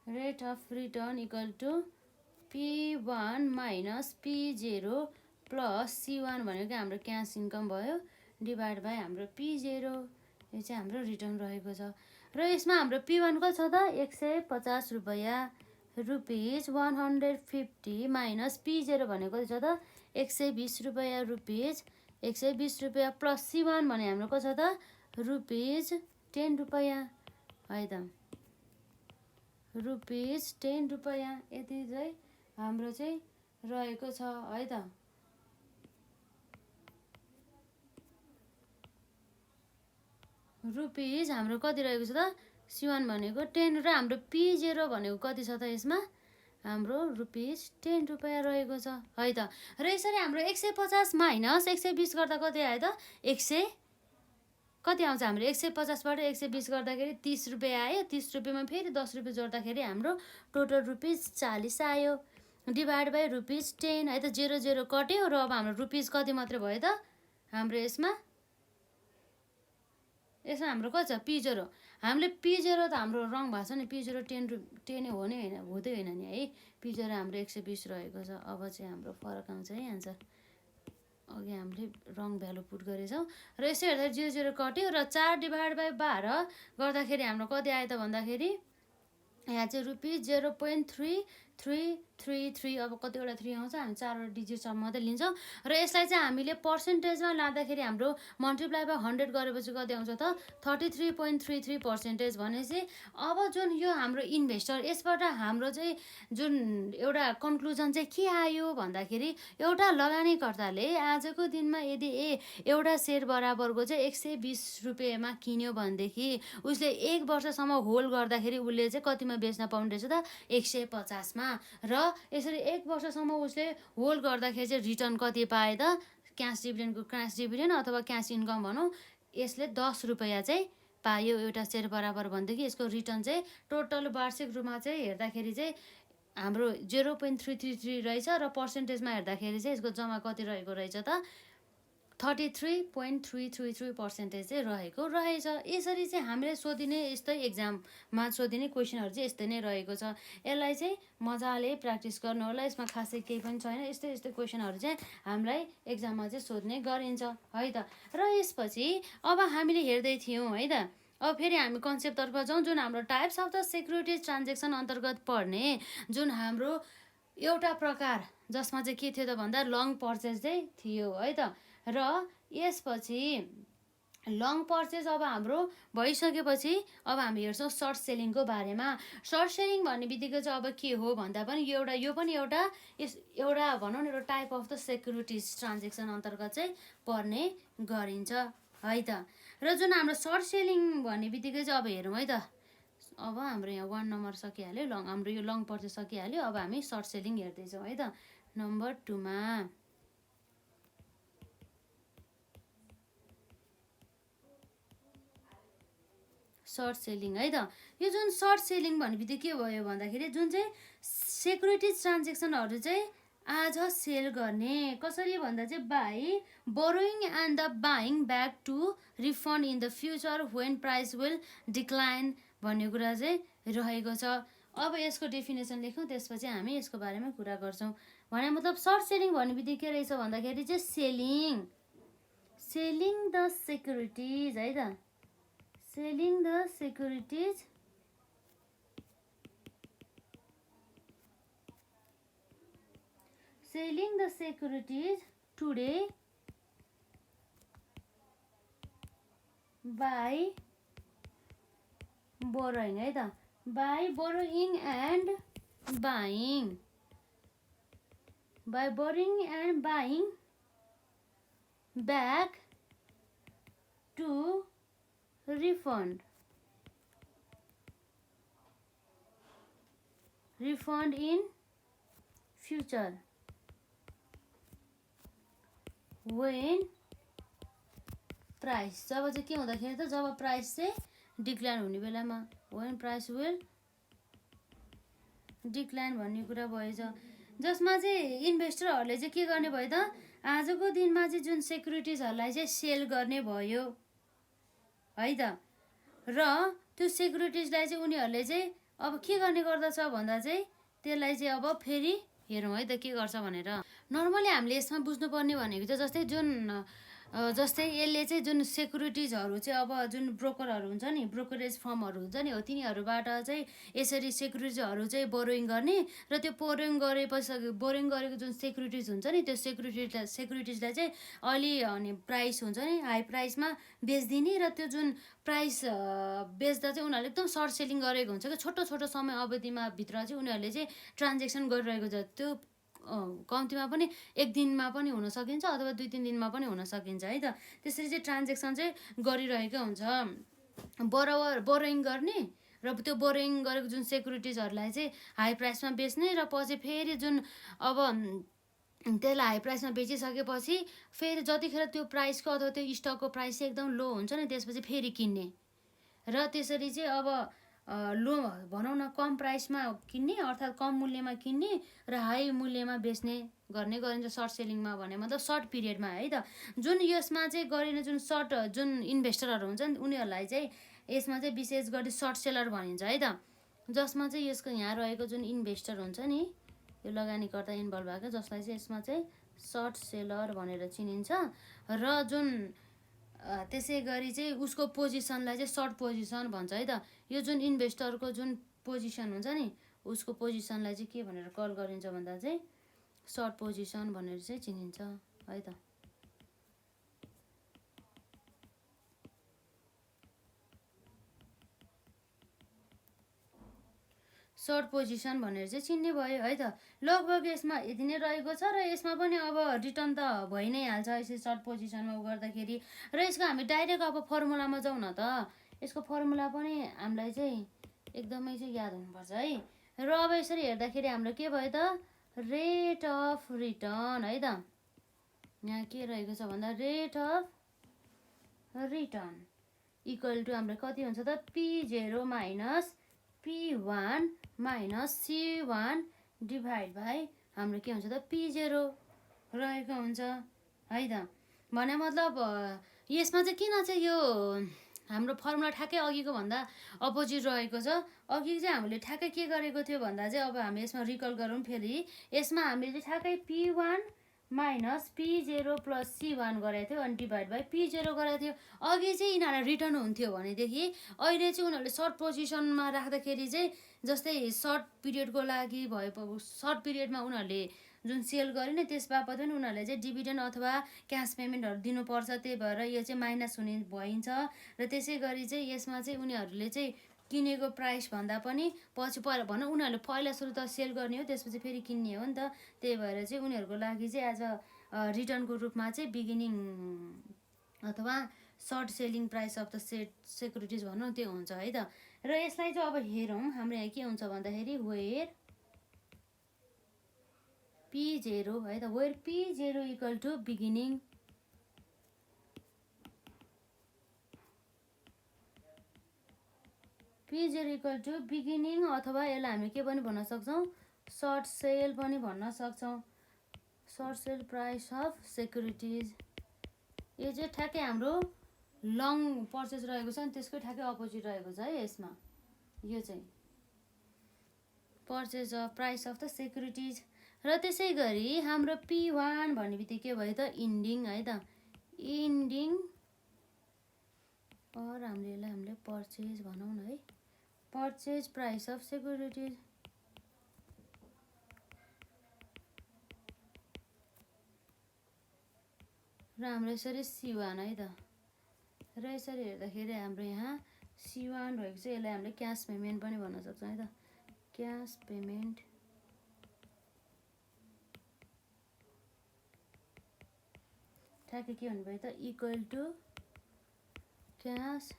rate of return equal to P1 minus P0 plus C1 भनेको हाम्रो क्यास इन्कम भयो डिभाइड बाई हाम्रो P0 यो चाहिँ हाम्रो रिटर्न रहेको छ। र यसमा हाम्रो P1 कति छ त 150 रुपियाँ ₹150 माइनस P0 भनेको कति छ त 120 रुपियाँ ₹120 रुपियाँ प्लस C1 भने हाम्रो कति छ त ₹10 रुपियाँ है त ₹10 रुपियाँ यति चाहिँ हाम्रो चाहिँ रहेको छ है त। रुपिस हाम्रो कति रहेको छ त C1 भनेको 10 र हाम्रो P0 भनेको कति छ त यसमा हाम्रो ₹10 रुपियाँ रहेको छ है त। र यसरी हाम्रो 150 माइनस 120 गर्दा कति आयो त 100 कति आउँछ हाम्रो 150 बाट 120 गर्दाखेरि 30 रुपियाँ आयो। 30 रुपियाँमा फेरि 10 रुपियाँ जोड्दाखेरि हाम्रो टोटल ₹40 आयो डिभाइड बाई ₹10 है त 0 0 कट्यो। र अब हाम्रो रुपिस कति मात्रै भयो त हाम्रो यसमा हाम्रो कति छ P0 हामीले P0 त हाम्रो रङ भएको छ नि, P0 10 हो नि होइन, हुँदै होइन नि है। P0 हाम्रो 120 रहेको छ। अब चाहिँ हाम्रो फरक आउँछ है एन्सर। अघि हामीले रङ भ्यालु पुट गरेछौँ र यसो हेर्दा 0 कट्यो र 4/12 गर्दाखेरि हाम्रो कति आयो त भन्दाखेरि यहाँ चाहिँ ₹0.3333। अब कतिवटा 3 आउँछ, हामी 4वटा डिजिटसम्म मात्रै लिन्छौँ र यसलाई चाहिँ हामीले पर्सेन्टेजमा लाँदाखेरि हाम्रो मल्टिप्लाई बाई 100 गरेपछि कति आउँछ त 33.33% भनेपछि अब जुन यो हाम्रो इन्भेस्टर यसबाट हाम्रो चाहिँ जुन एउटा कन्क्लुजन चाहिँ के आयो भन्दाखेरि एउटा लगानीकर्ताले आजको दिनमा यदि एउटा सेयर बराबरको चाहिँ 120 रुपियाँमा किन्यो भनेदेखि उसले 1 वर्षसम्म होल्ड गर्दाखेरि उसले चाहिँ कतिमा बेच्न पाउने रहेछ त 150 मा। र यसरी 1 वर्षसम्म उसले होल्ड गर्दाखेरि चाहिँ रिटर्न कति पाए त क्यास डिभिडेन्ड अथवा क्यास इन्कम भनौँ, यसले 10 रुपियाँ चाहिँ पायो एउटा सेयर बराबर भनेदेखि यसको रिटर्न चाहिँ टोटल वार्षिक रूपमा चाहिँ हेर्दाखेरि चाहिँ हाम्रो 0.333 रहेछ र पर्सेन्टेजमा हेर्दाखेरि चाहिँ यसको जम्मा कति रहेको रहेछ त 33.333% चाहिँ रहेको रहेछ। यसरी चाहिँ हामीले सोधिने यस्तै एक्जाममा सोधिने क्वेसनहरू चाहिँ यस्तै नै रहेको छ। यसलाई चाहिँ मजाले प्र्याक्टिस गर्नु होला, यसमा खासै केही पनि छैन। यस्तै क्वेसनहरू चाहिँ हामीलाई एक्जाममा चाहिँ सोध्ने गरिन्छ है त। र यसपछि अब हामीले हेर्दै थियौँ है त, अब फेरि हामी कन्सेप्टतर्फ जाउँ। जुन हाम्रो types of the securities transaction अन्तर्गत पर्ने जुन हाम्रो एउटा प्रकार जसमा चाहिँ के थियो त भन्दा लङ पर्चेज चाहिँ थियो है त। र यसपछि लङ पर्चेज अब हाम्रो भइसकेपछि अब हामी हेर्छौँ सर्ट सेलिङको बारेमा। सर्ट सेलिङ भन्ने बित्तिकै चाहिँ अब के हो भन्दा पनि यो पनि एउटा भनौँ न एउटा type of the securities transaction अन्तर्गत चाहिँ पर्ने गरिन्छ है त। र जुन हाम्रो सर्ट सेलिङ भन्ने बित्तिकै चाहिँ अब हेरौँ है त। अब हाम्रो यहाँ 1 नम्बर सकिहाल्यो, हाम्रो यो लङ पर्चेज सकिहाल्यो। अब हामी सर्ट सेलिङ हेर्दैछौँ है त। नम्बर 2 मा सर्ट सेलिङ है त। यो जुन सर्ट सेलिङ भन्ने बित्तिकै के भयो भन्दाखेरि जुन चाहिँ सेक्युरिटिज ट्रान्जेक्सनहरू चाहिँ आज सेल गर्ने कसरी भन्दा चाहिँ by borrowing and the buying back to refund in the future when price will decline भन्ने कुरा चाहिँ रहेको छ। अब यसको डेफिनेसन लेखौँ, त्यसपछि हामी यसको बारेमा कुरा गर्छौँ। भने मतलब सर्ट सेलिङ भन्ने बित्तिकै के रहेछ भन्दाखेरि चाहिँ सेलिङ द सेक्युरिटिज है त। Selling the securities today by borrowing है त। by borrowing and buying back to refund in future when price जब चाहिँ के हुँदाखेरि त जब प्राइस चाहिँ डिक्लाइन हुने बेलामा when price will डिक्लाइन भन्ने कुरा भएछ। जसमा चाहिँ इन्भेस्टरहरूले चाहिँ के गर्ने भयो त आजको दिनमा चाहिँ जुन सेक्युरिटिजहरूलाई चाहिँ सेल गर्ने भयो है त। र त्यो सेक्युरिटिजलाई चाहिँ उनीहरूले चाहिँ अब के गर्ने गर्दछ भन्दा चाहिँ त्यसलाई चाहिँ अब फेरि हेरौँ है त के गर्छ भनेर। नर्मली हामीले यसमा बुझ्नुपर्ने भनेको चाहिँ जस्तै यसले चाहिँ जुन सेक्युरिटिजहरू चाहिँ अब जुन ब्रोकरहरू हुन्छ नि, ब्रोकरेज फर्महरू हुन्छ नि, हो तिनीहरूबाट चाहिँ यसरी सेक्युरिटिजहरू चाहिँ बोरोइङ गर्ने र त्यो बोरोइङ गरेको जुन सेक्युरिटिज हुन्छ नि त्यो सेक्युरिटिजलाई चाहिँ अलि अनि प्राइस हुन्छ नि हाई प्राइसमा बेचिदिने र त्यो जुन प्राइस बेच्दा चाहिँ उनीहरूले एकदम सर्ट सेलिङ गरेको हुन्छ कि छोटो समय अवधिमा भित्र चाहिँ उनीहरूले चाहिँ ट्रान्जेक्सन गरिरहेको छ। त्यो कम्तीमा पनि 1 दिनमा पनि हुन सकिन्छ अथवा 2-3 दिनमा पनि हुन सकिन्छ है त। त्यसरी चाहिँ ट्रान्जेक्सन चाहिँ गरिरहेको हुन्छ बोरोइङ गर्ने र त्यो बोरोइङ गरेको जुन सेक्युरिटिजहरूलाई चाहिँ हाई प्राइसमा बेच्ने र पछि फेरि जुन अब त्यसलाई हाई प्राइसमा बेचिसकेपछि फेरि जतिखेर त्यो प्राइसको अथवा त्यो स्टकको प्राइस चाहिँ एकदम लो हुन्छ नि त्यसपछि फेरि किन्ने र त्यसरी चाहिँ अब लो भनौँ न कम प्राइसमा किन्ने अर्थात् कम मूल्यमा किन्ने र हाई मूल्यमा बेच्ने गर्ने गरिन्छ सर्ट सेलिङमा भने मतलब सर्ट पिरियडमा है त। जुन यसमा चाहिँ गरिने जुन इन्भेस्टरहरू हुन्छ नि उनीहरूलाई चाहिँ यसमा चाहिँ विशेष गरी सर्ट सेलर भनिन्छ है त, जसमा चाहिँ यसको यहाँ रहेको जुन इन्भेस्टर हुन्छ नि, यो लगानीकर्ता इन्भल्भ भएको, जसलाई चाहिँ यसमा चाहिँ सर्ट सेलर भनेर चिनिन्छ। र जुन त्यसै गरी चाहिँ उसको पोजिसनलाई चाहिँ सर्ट पोजिसन भन्छ है त। यो जुन इन्भेस्टरको जुन पोजिसन हुन्छ नि, उसको पोजिसनलाई चाहिँ के भनेर कल गरिन्छ भन्दा चाहिँ सर्ट पोजिसन भनेर चाहिँ चिनिन्छ है त। सर्ट पोजिसन भनेर चाहिँ चिन्ने भयो है त। लगभग यसमा यति नै रहेको छ र यसमा पनि अब रिटर्न त भइ नै हाल्छ यसरी सर्ट पोजिसनमा गर्दाखेरि। र यसको हामी डाइरेक्ट अब फर्मुलामा जाउँ न त। यसको फर्मुला पनि हामीलाई चाहिँ एकदमै चाहिँ याद हुनुपर्छ है। र अब यसरी हेर्दाखेरि हाम्रो के भयो त, रेट अफ रिटर्न है त। यहाँ के रहेको छ भन्दा rate of return equal to हाम्रो कति हुन्छ त, P0 minus P1 minus C1 divide by हाम्रो के हुन्छ त, P0 रहेको हुन्छ है त। भने मतलब यसमा चाहिँ किन चाहिँ यो हाम्रो फर्मुला ठ्याक्कै अघिको भन्दा अपोजिट रहेको छ। अघि चाहिँ हामीले ठ्याक्कै के गरेको थियो भन्दा चाहिँ, अब हामी यसमा रिकल गरौँ फेरि, यसमा हामीले चाहिँ ठ्याक्कै P1 minus P0 plus C1 गरेको थियो अनि डिभाइड बाई P0 गरेको थियो। अघि चाहिँ यिनीहरूलाई रिटर्न हुन्थ्यो भनेदेखि अहिले चाहिँ उनीहरूले सर्ट पोजिसनमा राख्दाखेरि चाहिँ, जस्तै सर्ट पिरियडको लागि भए, सर्ट पिरियडमा उनीहरूले जुन सेल गरे नि त्यस बापत पनि उनीहरूले चाहिँ डिभिडेन्ड अथवा क्यास पेमेन्टहरू दिनुपर्छ। त्यही भएर यो चाहिँ माइनस हुने भइन्छ। र त्यसै गरी चाहिँ यसमा चाहिँ उनीहरूले चाहिँ किनेको प्राइस भन्दा पनि पछि भनौँ उनीहरूले पहिला सुरु त सेल गर्ने हो, त्यसपछि फेरि किन्ने हो नि त। त्यही भएर चाहिँ उनीहरूको लागि चाहिँ एज अ रिटर्नको रूपमा चाहिँ बिगिनिङ अथवा short selling price of the securities भनौँ त्यो हुन्छ है त। र यसलाई चाहिँ अब हेरौँ, हाम्रो यहाँ के हुन्छ भन्दाखेरि वेयर P0 है त, where P0 equal to beginning P0 equal to beginning अथवा यसलाई हामी के पनि भन्न सक्छौँ, सर्ट सेल पनि भन्न सक्छौँ, short sell price of securities. यो चाहिँ ठ्याक्कै हाम्रो लङ पर्चेस रहेको छ नि त्यसको ठ्याक्कै अपोजिट रहेको छ है यसमा। यो चाहिँ purchase of price of the securities. र त्यसै गरी हाम्रो P1 भन्ने बित्तिकै के भयो त, इन्डिङ है त, इन्डिङ और हामीले पर्चेस भनौँ न है, पर्चेस प्राइस अफ सेक्युरिटिज। र हाम्रो यसरी C1 है त। र यसरी हेर्दाखेरि हाम्रो यहाँ C1 रहेको छ, यसलाई हामीले क्यास पेमेन्ट पनि भन्न सक्छौँ है त, क्यास पेमेन्ट। ठ्याक्कै के हुनुभयो त, equal to cash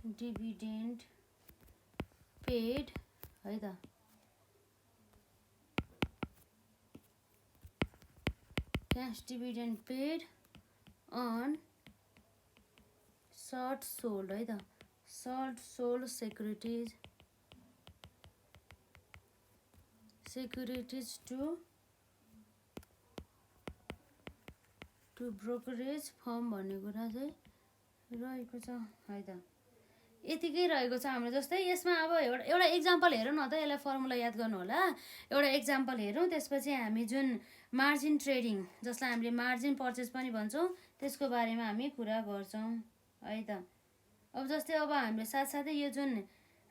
dividend paid है त। Cash dividend paid on short sold है त, short sold securities, securities to brokerage firm भन्ने कुरा चाहिँ रहेको छ है त। यतिकै रहेको छ हाम्रो। जस्तै यसमा अब एउटा इक्जाम्पल हेरौँ न त, यसलाई फर्मुला याद गर्नु होला। एउटा इक्जाम्पल हेरौँ, त्यसपछि हामी जुन मार्जिन ट्रेडिङ जसलाई हामीले मार्जिन पर्चेस पनि भन्छौँ त्यसको बारेमा हामी कुरा गर्छौँ है त। अब जस्तै अब हामीले साथसाथै यो जुन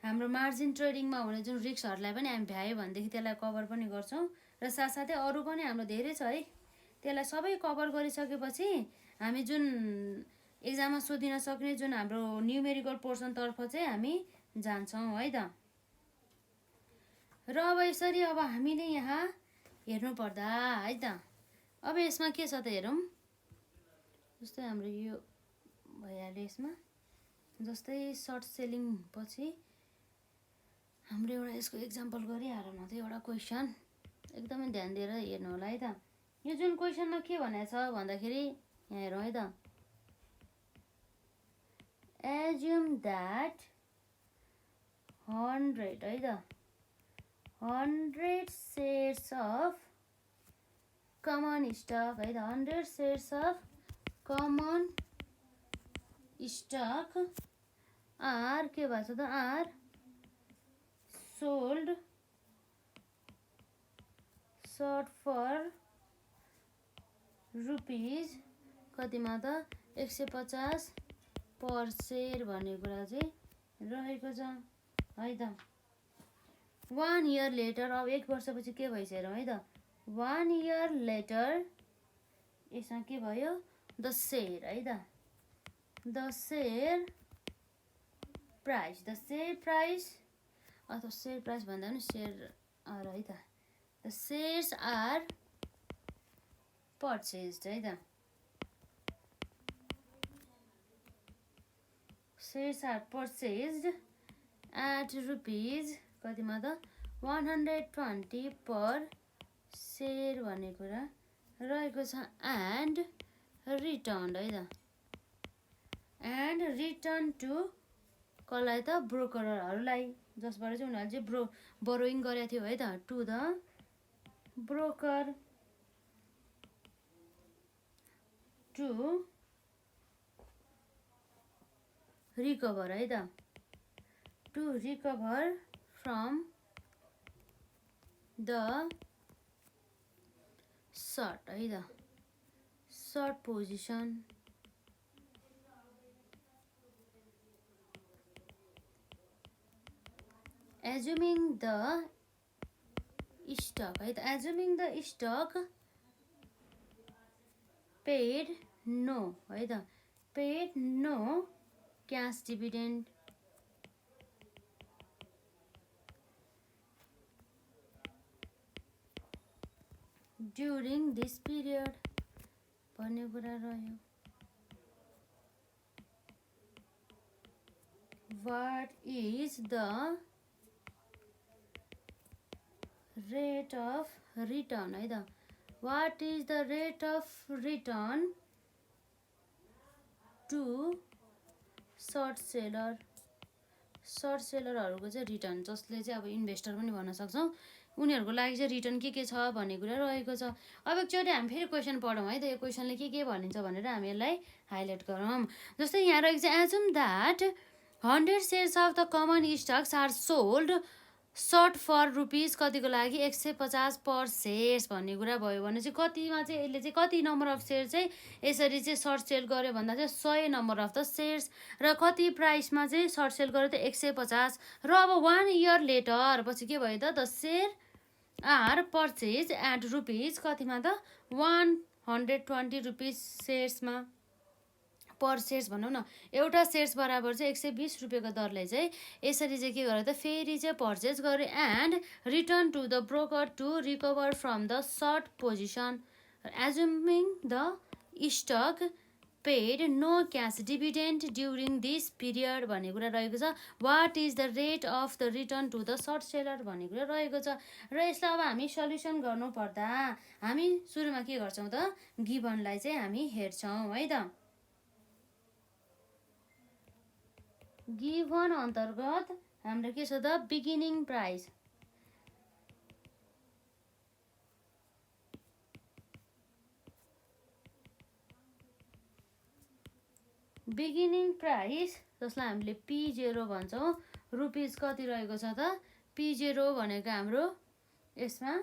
हाम्रो मार्जिन ट्रेडिङमा हुने जुन रिस्कहरूलाई पनि हामी भ्यायो भनेदेखि त्यसलाई कभर पनि गर्छौँ। र साथसाथै अरू पनि हाम्रो धेरै छ है, त्यसलाई सबै कभर गरिसकेपछि हामी जुन एक्जाममा सोधिन सक्ने जुन हाम्रो न्युमेरिकल पोर्सनतर्फ चाहिँ हामी जान्छौँ है त। र अब यसरी अब हामीले यहाँ हेर्नु पर्दा है त, अब यसमा के छ त हेरौँ। जस्तै हाम्रो यो भइहाल्यो यसमा। जस्तै सर्ट सेलिङ पछि हाम्रो एउटा यसको इक्जाम्पल गरिहालौँ न त, एउटा क्वेसन एकदमै ध्यान दिएर हेर्नु होला है त। यो जुन क्वेसनमा के भनेको छ भन्दाखेरि यहाँ हेरौँ है त, assume that 100 है त, 100 shares of common stock है त, 100 shares of common stock are के भएको छ त are sold short for rupees कतिमा त 150 पर सेयर भन्ने कुरा चाहिँ रहेको छ है त। 1 इयर लेटर, अब 1 वर्षपछि के भइछ हेरौँ है त। 1 इयर लेटर यसमा के भयो, द सेयर है त, the share price, the share price अथवा सेयर प्राइस भन्दा पनि सेयर आर है त, द सेयर्स आर पर्चेज्ड है त, सेयर्स आर पर्चेज्ड एट रुपिज कतिमा त 120 पर सेयर भन्ने कुरा रहेको छ। एन्ड रिटर्न है त, एन्ड रिटर्न टु कसलाई त, ब्रोकरहरूलाई, जसबाट चाहिँ उनीहरूले चाहिँ बोरोइङ गरेको थियो है त, to the broker to recover है त, to recover from the short है त, short position assuming the stock है त, assuming the stock paid no है त, paid no cash dividend during this period भन्ने कुरा रह्यो। What is the rate of return है त, what is the rate of return to short seller, short सेलरहरूको चाहिँ रिटर्न, जसले चाहिँ अब इन्भेस्टर पनि भन्न सक्छौँ, उनीहरूको लागि चाहिँ रिटर्न के छ भन्ने कुरा रहेको छ। अब एकचोटि हामी फेरि क्वेसन पढौँ है त, यो क्वेसनले के भनिन्छ भनेर हामी यसलाई हाइलाइट गरौँ। जस्तै यहाँ रहेको छ, assume that 100 shares of the common stocks are sold short for rupees कतिको लागि 150 पर सेयर्स भन्ने कुरा भयो भने चाहिँ कतिमा चाहिँ यसले चाहिँ कति नम्बर अफ सेयर चाहिँ यसरी चाहिँ सर्ट सेल गर्यो भन्दा चाहिँ 100 नम्बर अफ द सेयर्स, र कति प्राइसमा चाहिँ सर्ट सेल गर्यो त 150। र अब 1 इयर लेटर पछि के भयो त, the share are purchase at rupees कतिमा त 120 रुपिज सेयर्समा, पर सेयर्स भनौँ न, एउटा सेयर्स बराबर चाहिँ 120 रुपियाँको दरले चाहिँ यसरी चाहिँ के गर्यो त, फेरि चाहिँ पर्चेज गर्यो। And return to the broker to recover from the short position assuming the stock paid no cash dividend during this period भन्ने कुरा रहेको छ। What is the rate of the return to the short seller भन्ने कुरा रहेको छ। र यसलाई अब हामी सल्युसन गर्नुपर्दा हामी सुरुमा के गर्छौँ त, गिभनलाई चाहिँ हामी हेर्छौँ है त। गिभन अन्तर्गत हाम्रो के छ त, बिगिनिङ प्राइस, बिगिनिङ प्राइस जसलाई हामीले P0 भन्छौँ, रुपिज कति रहेको छ त, P0 भनेको हाम्रो यसमा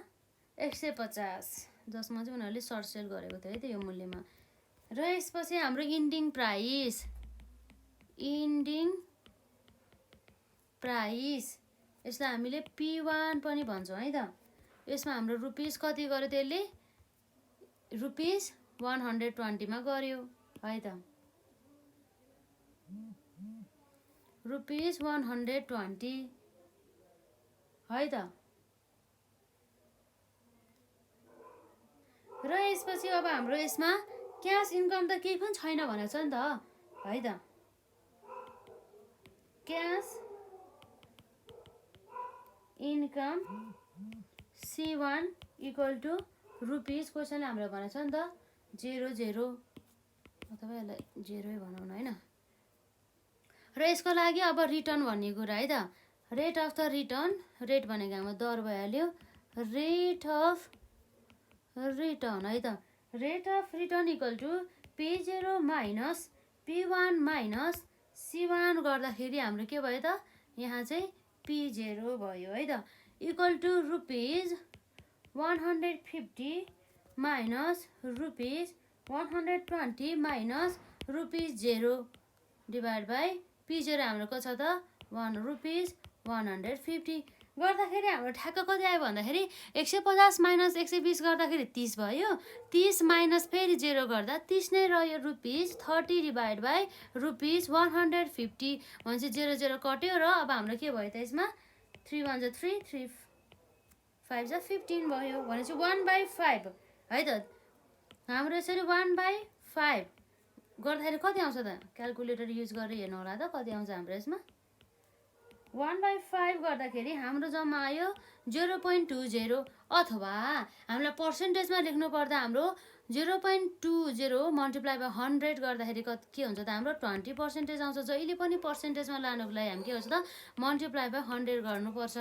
150, जसमा चाहिँ उनीहरूले सर्ट सेल गरेको थियो है त यो मूल्यमा। र यसपछि हाम्रो इन्डिङ प्राइस, इन्डिङ प्राइस यसलाई हामीले P1 पनि भन्छौँ है त। यसमा हाम्रो रुपिज कति गर्यो त्यसले, रुपिज 120 मा गर्यो है त, रुपिज 120 है त। र यसपछि अब हाम्रो यसमा क्यास इन्कम त केही पनि छैन भनेको छ नि त है त, cash income C1 equal to rupees, क्वेसनले हाम्रो भनेको छ नि त 00 अथवा यसलाई 0 भनौँ न होइन। र यसको लागि अब रिटर्न भन्ने कुरा है त, rate of the return, rate भनेको हाम्रो दर भइहाल्यो, रेट अफ रिटर्न है त, rate of return equal to P0 minus P1 minus C1 गर्दाखेरि हाम्रो के भयो त, यहाँ चाहिँ P0 भयो है त, equal to rupees 150 minus rupees 120 minus rupees 0 divide by P0 हाम्रो को छ त, 1 रुपिज 150 गर्दाखेरि हाम्रो ठ्याक्क कति आयो भन्दाखेरि 150 माइनस 120 गर्दाखेरि 30 भयो, 30 माइनस फेरि 0 गर्दा 30 नै रह्यो, रुपिज 30 डिभाइड बाई रुपिज 150 भनेपछि 0 0 कट्यो र अब हाम्रो के भयो त यसमा 3 1 3 3 5 15 भयो भनेपछि 1/5 है त। हाम्रो यसरी 1/5 गर्दाखेरि कति आउँछ त, क्यालकुलेटर युज गरेर हेर्नु होला त कति आउँछ हाम्रो यसमा। 1/5 गर्दाखेरि हाम्रो जम्मा आयो 0.20 अथवा हामीलाई पर्सेन्टेजमा लेख्नु पर्दा हाम्रो 0.20 मल्टिप्लाई बाई 100 गर्दाखेरि के हुन्छ त हाम्रो 20% आउँछ। जहिले पनि पर्सेन्टेजमा लानुको लागि हामी के गर्छ त मल्टिप्लाई बाई 100 गर्नुपर्छ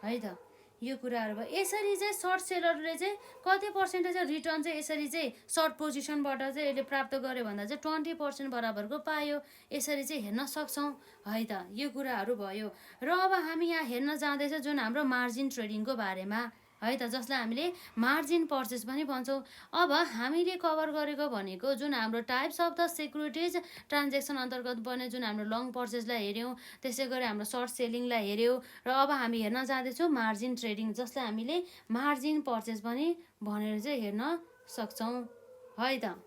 है त। यो कुराहरू भयो। यसरी चाहिँ सर्ट सेलरले चाहिँ कति पर्सेन्टेज रिटर्न चाहिँ यसरी चाहिँ सर्ट पोजिसनबाट चाहिँ यसले प्राप्त गर्यो भन्दा चाहिँ 20% बराबरको पायो, यसरी चाहिँ हेर्न सक्छौँ है त। यो कुराहरू भयो र अब हामी यहाँ हेर्न जाँदैछ जुन हाम्रो मार्जिन ट्रेडिङको बारेमा है त, जसलाई हामीले मार्जिन पर्चेस पनि भन्छौँ। अब हामीले कभर गरेको भनेको जुन हाम्रो types of the securities transaction अन्तर्गत बने जुन हाम्रो लङ पर्चेसलाई हेऱ्यौँ, त्यसै गरी हाम्रो सर्ट सेलिङलाई हेऱ्यौँ र अब हामी हेर्न जाँदैछौँ मार्जिन ट्रेडिङ, जसलाई हामीले मार्जिन पर्चेस पनि भनेर चाहिँ हेर्न सक्छौँ है त।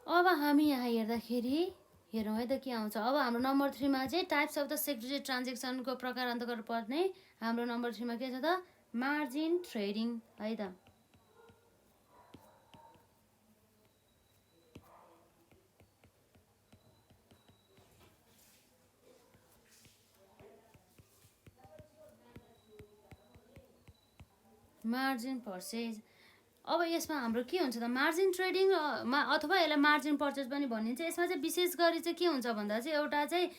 अब हामी यहाँ हेर्दाखेरि हेरौँ है त के आउँछ। अब हाम्रो नम्बर 3 मा चाहिँ टाइप्स अफ द सेक्युरिटी ट्रान्जेक्सनको प्रकार अन्तर्गत पर्ने हाम्रो नम्बर 3 मा के छ त मार्जिन ट्रेडिङ है त। मार्जिन पर्चेज, अब यसमा हाम्रो के हुन्छ त मार्जिन ट्रेडिङ अथवा यसलाई मार्जिन पर्चेस पनि भनिन्छ। यसमा चाहिँ विशेष गरी चाहिँ के हुन्छ भन्दा चाहिँ एउटा चाहिँ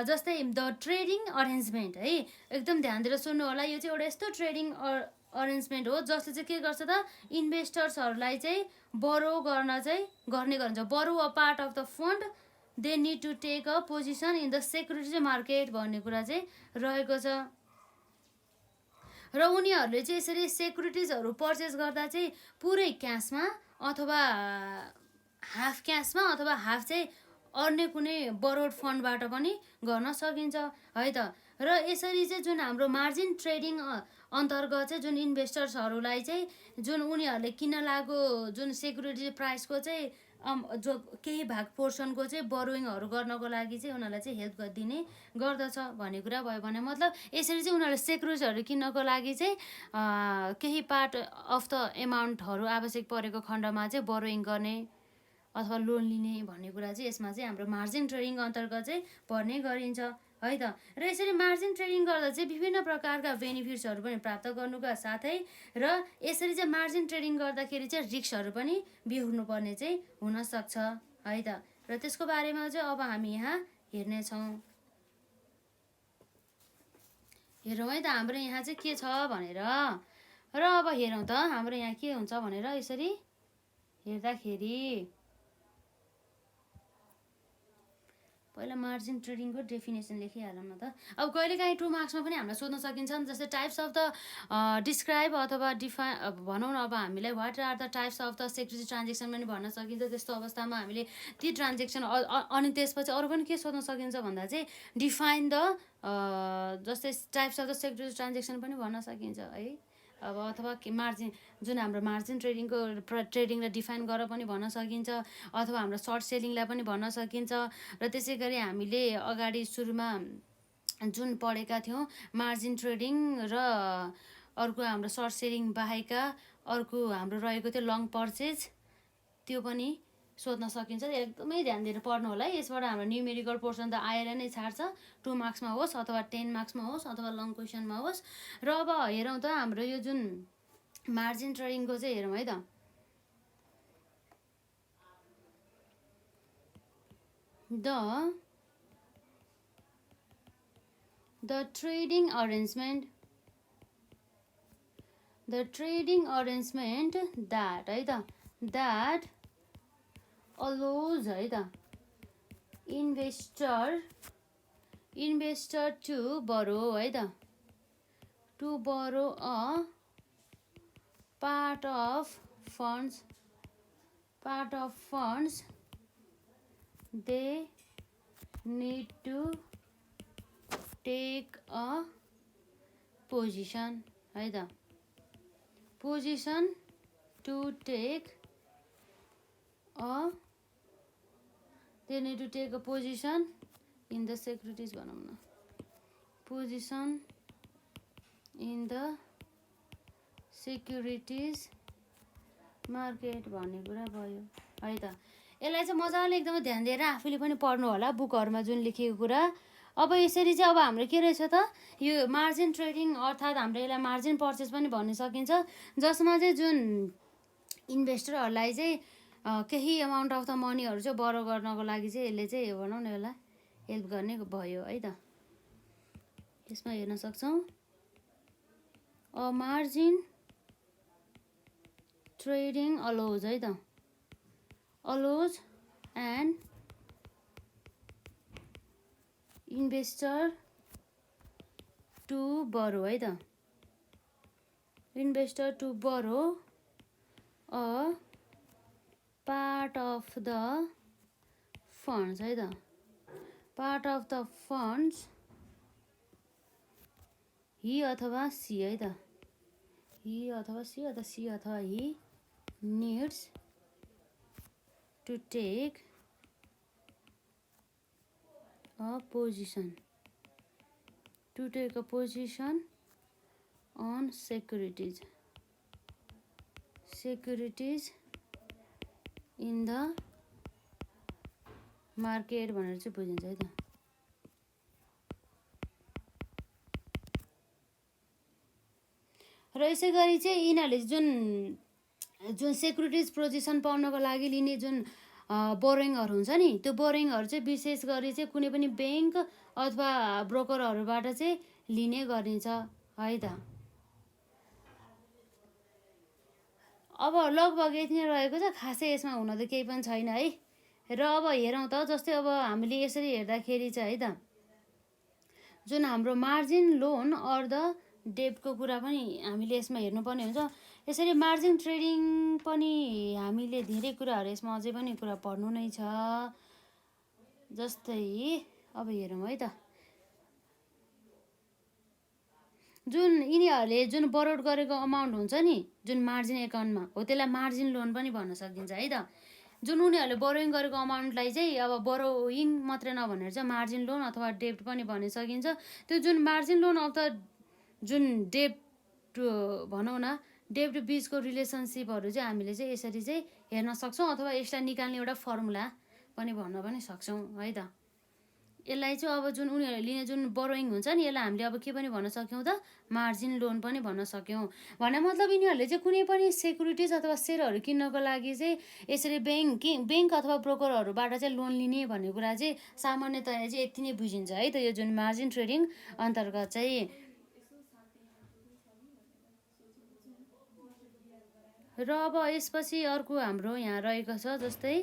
जस्तै द ट्रेडिङ अरेन्जमेन्ट है, एकदम ध्यान दिएर सुन्नु होला। यो चाहिँ एउटा यस्तो ट्रेडिङ अरेन्जमेन्ट हो जसले चाहिँ के गर्छ त इन्भेस्टर्सहरूलाई चाहिँ बरो गर्ने गरिन्छ। Borrow a part of the fund they need to take a position in the security market भन्ने कुरा चाहिँ रहेको छ। र उनीहरूले चाहिँ यसरी सेक्युरिटिजहरू पर्चेस गर्दा चाहिँ पुरै क्यासमा अथवा हाफ क्यासमा अथवा हाफ चाहिँ अन्य कुनै बरोड फन्डबाट पनि गर्न सकिन्छ है त। र यसरी चाहिँ जुन हाम्रो मार्जिन ट्रेडिङ अन्तर्गत चाहिँ जुन इन्भेस्टर्सहरूलाई चाहिँ जुन उनीहरूले किन्न लागेको जुन सेक्युरिटी प्राइसको चाहिँ जो केही भाग पोर्सनको चाहिँ बरोइङहरू गर्नको लागि चाहिँ उनीहरूलाई चाहिँ हेल्प गरिदिने गर्दछ भन्ने कुरा भयो। भने मतलब यसरी चाहिँ उनीहरूले सेक्युरिटिजहरू किन्नको लागि चाहिँ केही पार्ट अफ द एमाउन्टहरू आवश्यक परेको खण्डमा चाहिँ बरोइङ गर्ने अथवा लोन लिने भन्ने कुरा चाहिँ यसमा चाहिँ हाम्रो मार्जिन ट्रेडिङ अन्तर्गत चाहिँ पर्ने गरिन्छ है त। र यसरी मार्जिन ट्रेडिङ गर्दा चाहिँ विभिन्न प्रकारका बेनिफिट्सहरू पनि प्राप्त गर्नुका साथै र यसरी चाहिँ मार्जिन ट्रेडिङ गर्दाखेरि चाहिँ रिस्कहरू पनि बिहोर्नुपर्ने चाहिँ हुनसक्छ है त। र त्यसको बारेमा चाहिँ अब हामी यहाँ हेर्नेछौँ। हेरौँ है त हाम्रो यहाँ चाहिँ के छ भनेर। र अब हेरौँ त हाम्रो यहाँ के हुन्छ भनेर। यसरी हेर्दाखेरि पहिला मार्जिन ट्रेडिङको डेफिनेसन लेखिहालौँ न त। अब कहिलेकाहीँ 2 मार्क्समा पनि हामीलाई सोध्न सकिन्छ जस्तै टाइप्स अफ द डिस्क्राइब अथवा डिफाइन भनौँ न। अब हामीलाई what are the types of the security transaction पनि भन्न सकिन्छ। त्यस्तो अवस्थामा हामीले ती ट्रान्जेक्सन अनि त्यसपछि अरू पनि के सोध्न सकिन्छ भन्दा चाहिँ डिफाइन द जस्तै types of the security transaction पनि भन्न सकिन्छ है। अब अथवा मार्जिन जुन हाम्रो मार्जिन ट्रेडिङलाई डिफाइन गरेर पनि भन्न सकिन्छ अथवा हाम्रो सर्ट सेलिङलाई पनि भन्न सकिन्छ। र त्यसै गरी हामीले अगाडि सुरुमा जुन पढेका थियौँ मार्जिन ट्रेडिङ र अर्को हाम्रो सर्ट सेलिङ बाहेकका अर्को हाम्रो रहेको थियो लङ पर्चेज, त्यो पनि सोध्न सकिन्छ। एकदमै ध्यान दिएर पढ्नु होला है। यसबाट हाम्रो न्युमेरिकल पोर्सन त आएर नै छाड्छ, 2 मार्क्समा होस् अथवा 10 मार्क्समा होस् अथवा लङ क्वेसनमा होस्। र अब हेरौँ त हाम्रो यो जुन मार्जिन ट्रेडिङको चाहिँ हेरौँ है त। The the trading arrangement that है त द्याट अलोज है त इन्भेस्टर टु बरो है त टु बरो a part of funds they need to take a position है त position to take a they need to take a position in the securities भनौँ न position in the securities market भन्ने कुरा भयो है त यसलाई चाहिँ मजाले एकदमै ध्यान दिएर आफूले पनि पढ्नु होला बुकहरूमा जुन लेखेको कुरा अब यसरी चाहिँ अब हाम्रो के रहेछ त यो मार्जिन ट्रेडिङ अर्थात् हाम्रो यसलाई मार्जिन पर्चेस पनि भन्न सकिन्छ जसमा चाहिँ जुन इन्भेस्टरहरूलाई चाहिँ केही अमाउन्ट अफ द मनीहरू चाहिँ बरो गर्नको लागि चाहिँ यसले चाहिँ भनौँ न यसलाई हेल्प गर्ने भयो है त यसमा हेर्न सक्छौँ मार्जिन trading allows है त allows an investor to borrow है त investor to borrow a part of the funds है त part of the funds he अथवा she है त he अथवा she अथवा she अथवा he needs to take a position on securities in the market भनेर चाहिँ बुझिन्छ है त र यसै गरी चाहिँ यिनीहरूले जुन सेक्युरिटिज पोजिसन पाउनको लागि लिने जुन बोरोइङहरू हुन्छ नि त्यो बोरोइङहरू चाहिँ विशेष गरी चाहिँ कुनै पनि ब्याङ्क अथवा ब्रोकरहरूबाट चाहिँ लिने गरिन्छ है त अब लगभग यति नै रहेको छ खासै यसमा हुन त केही पनि छैन है र अब हेरौँ त जस्तै अब हामीले यसरी हेर्दाखेरि चाहिँ है त जुन हाम्रो मार्जिन लोन अर द डेब्टको कुरा पनि हामीले यसमा हेर्नुपर्ने हुन्छ यसरी मार्जिन ट्रेडिङ पनि हामीले धेरै कुराहरू यसमा अझै पनि कुरा पढ्नु नै छ जस्तै अब हेरौँ है त जुन यिनीहरूले जुन बरोड गरेको अमाउन्ट हुन्छ नि जुन मार्जिन एकाउन्टमा हो त्यसलाई मार्जिन लोन पनि भन्न सकिन्छ है त जुन उनीहरूले बोरोइङ गरेको अमाउन्टलाई चाहिँ अब बोरोइङ मात्रै नभनेर चाहिँ मार्जिन लोन अथवा डेब्ट पनि भन्न सकिन्छ त्यो जुन मार्जिन लोन अफ द जुन डेब्ट भनौँ न डेब्ट बिचको रिलेसनसिपहरू चाहिँ हामीले चाहिँ यसरी चाहिँ हेर्न सक्छौँ अथवा यसलाई निकाल्ने एउटा फर्मुला पनि भन्न पनि सक्छौँ है त यसलाई चाहिँ अब जुन उनीहरूले लिने जुन बोरोइङ हुन्छ नि यसलाई हामीले अब के पनि भन्न सक्यौँ त मार्जिन लोन पनि भन्न सक्यौँ भने मतलब यिनीहरूले चाहिँ कुनै पनि सेक्युरिटिज अथवा सेयरहरू किन्नको लागि चाहिँ यसरी ब्याङ्क अथवा ब्रोकरहरूबाट चाहिँ लोन लिने भन्ने कुरा चाहिँ सामान्यतया चाहिँ यति नै बुझिन्छ है त यो जुन मार्जिन ट्रेडिङ अन्तर्गत चाहिँ र अब यसपछि अर्को हाम्रो यहाँ रहेको छ जस्तै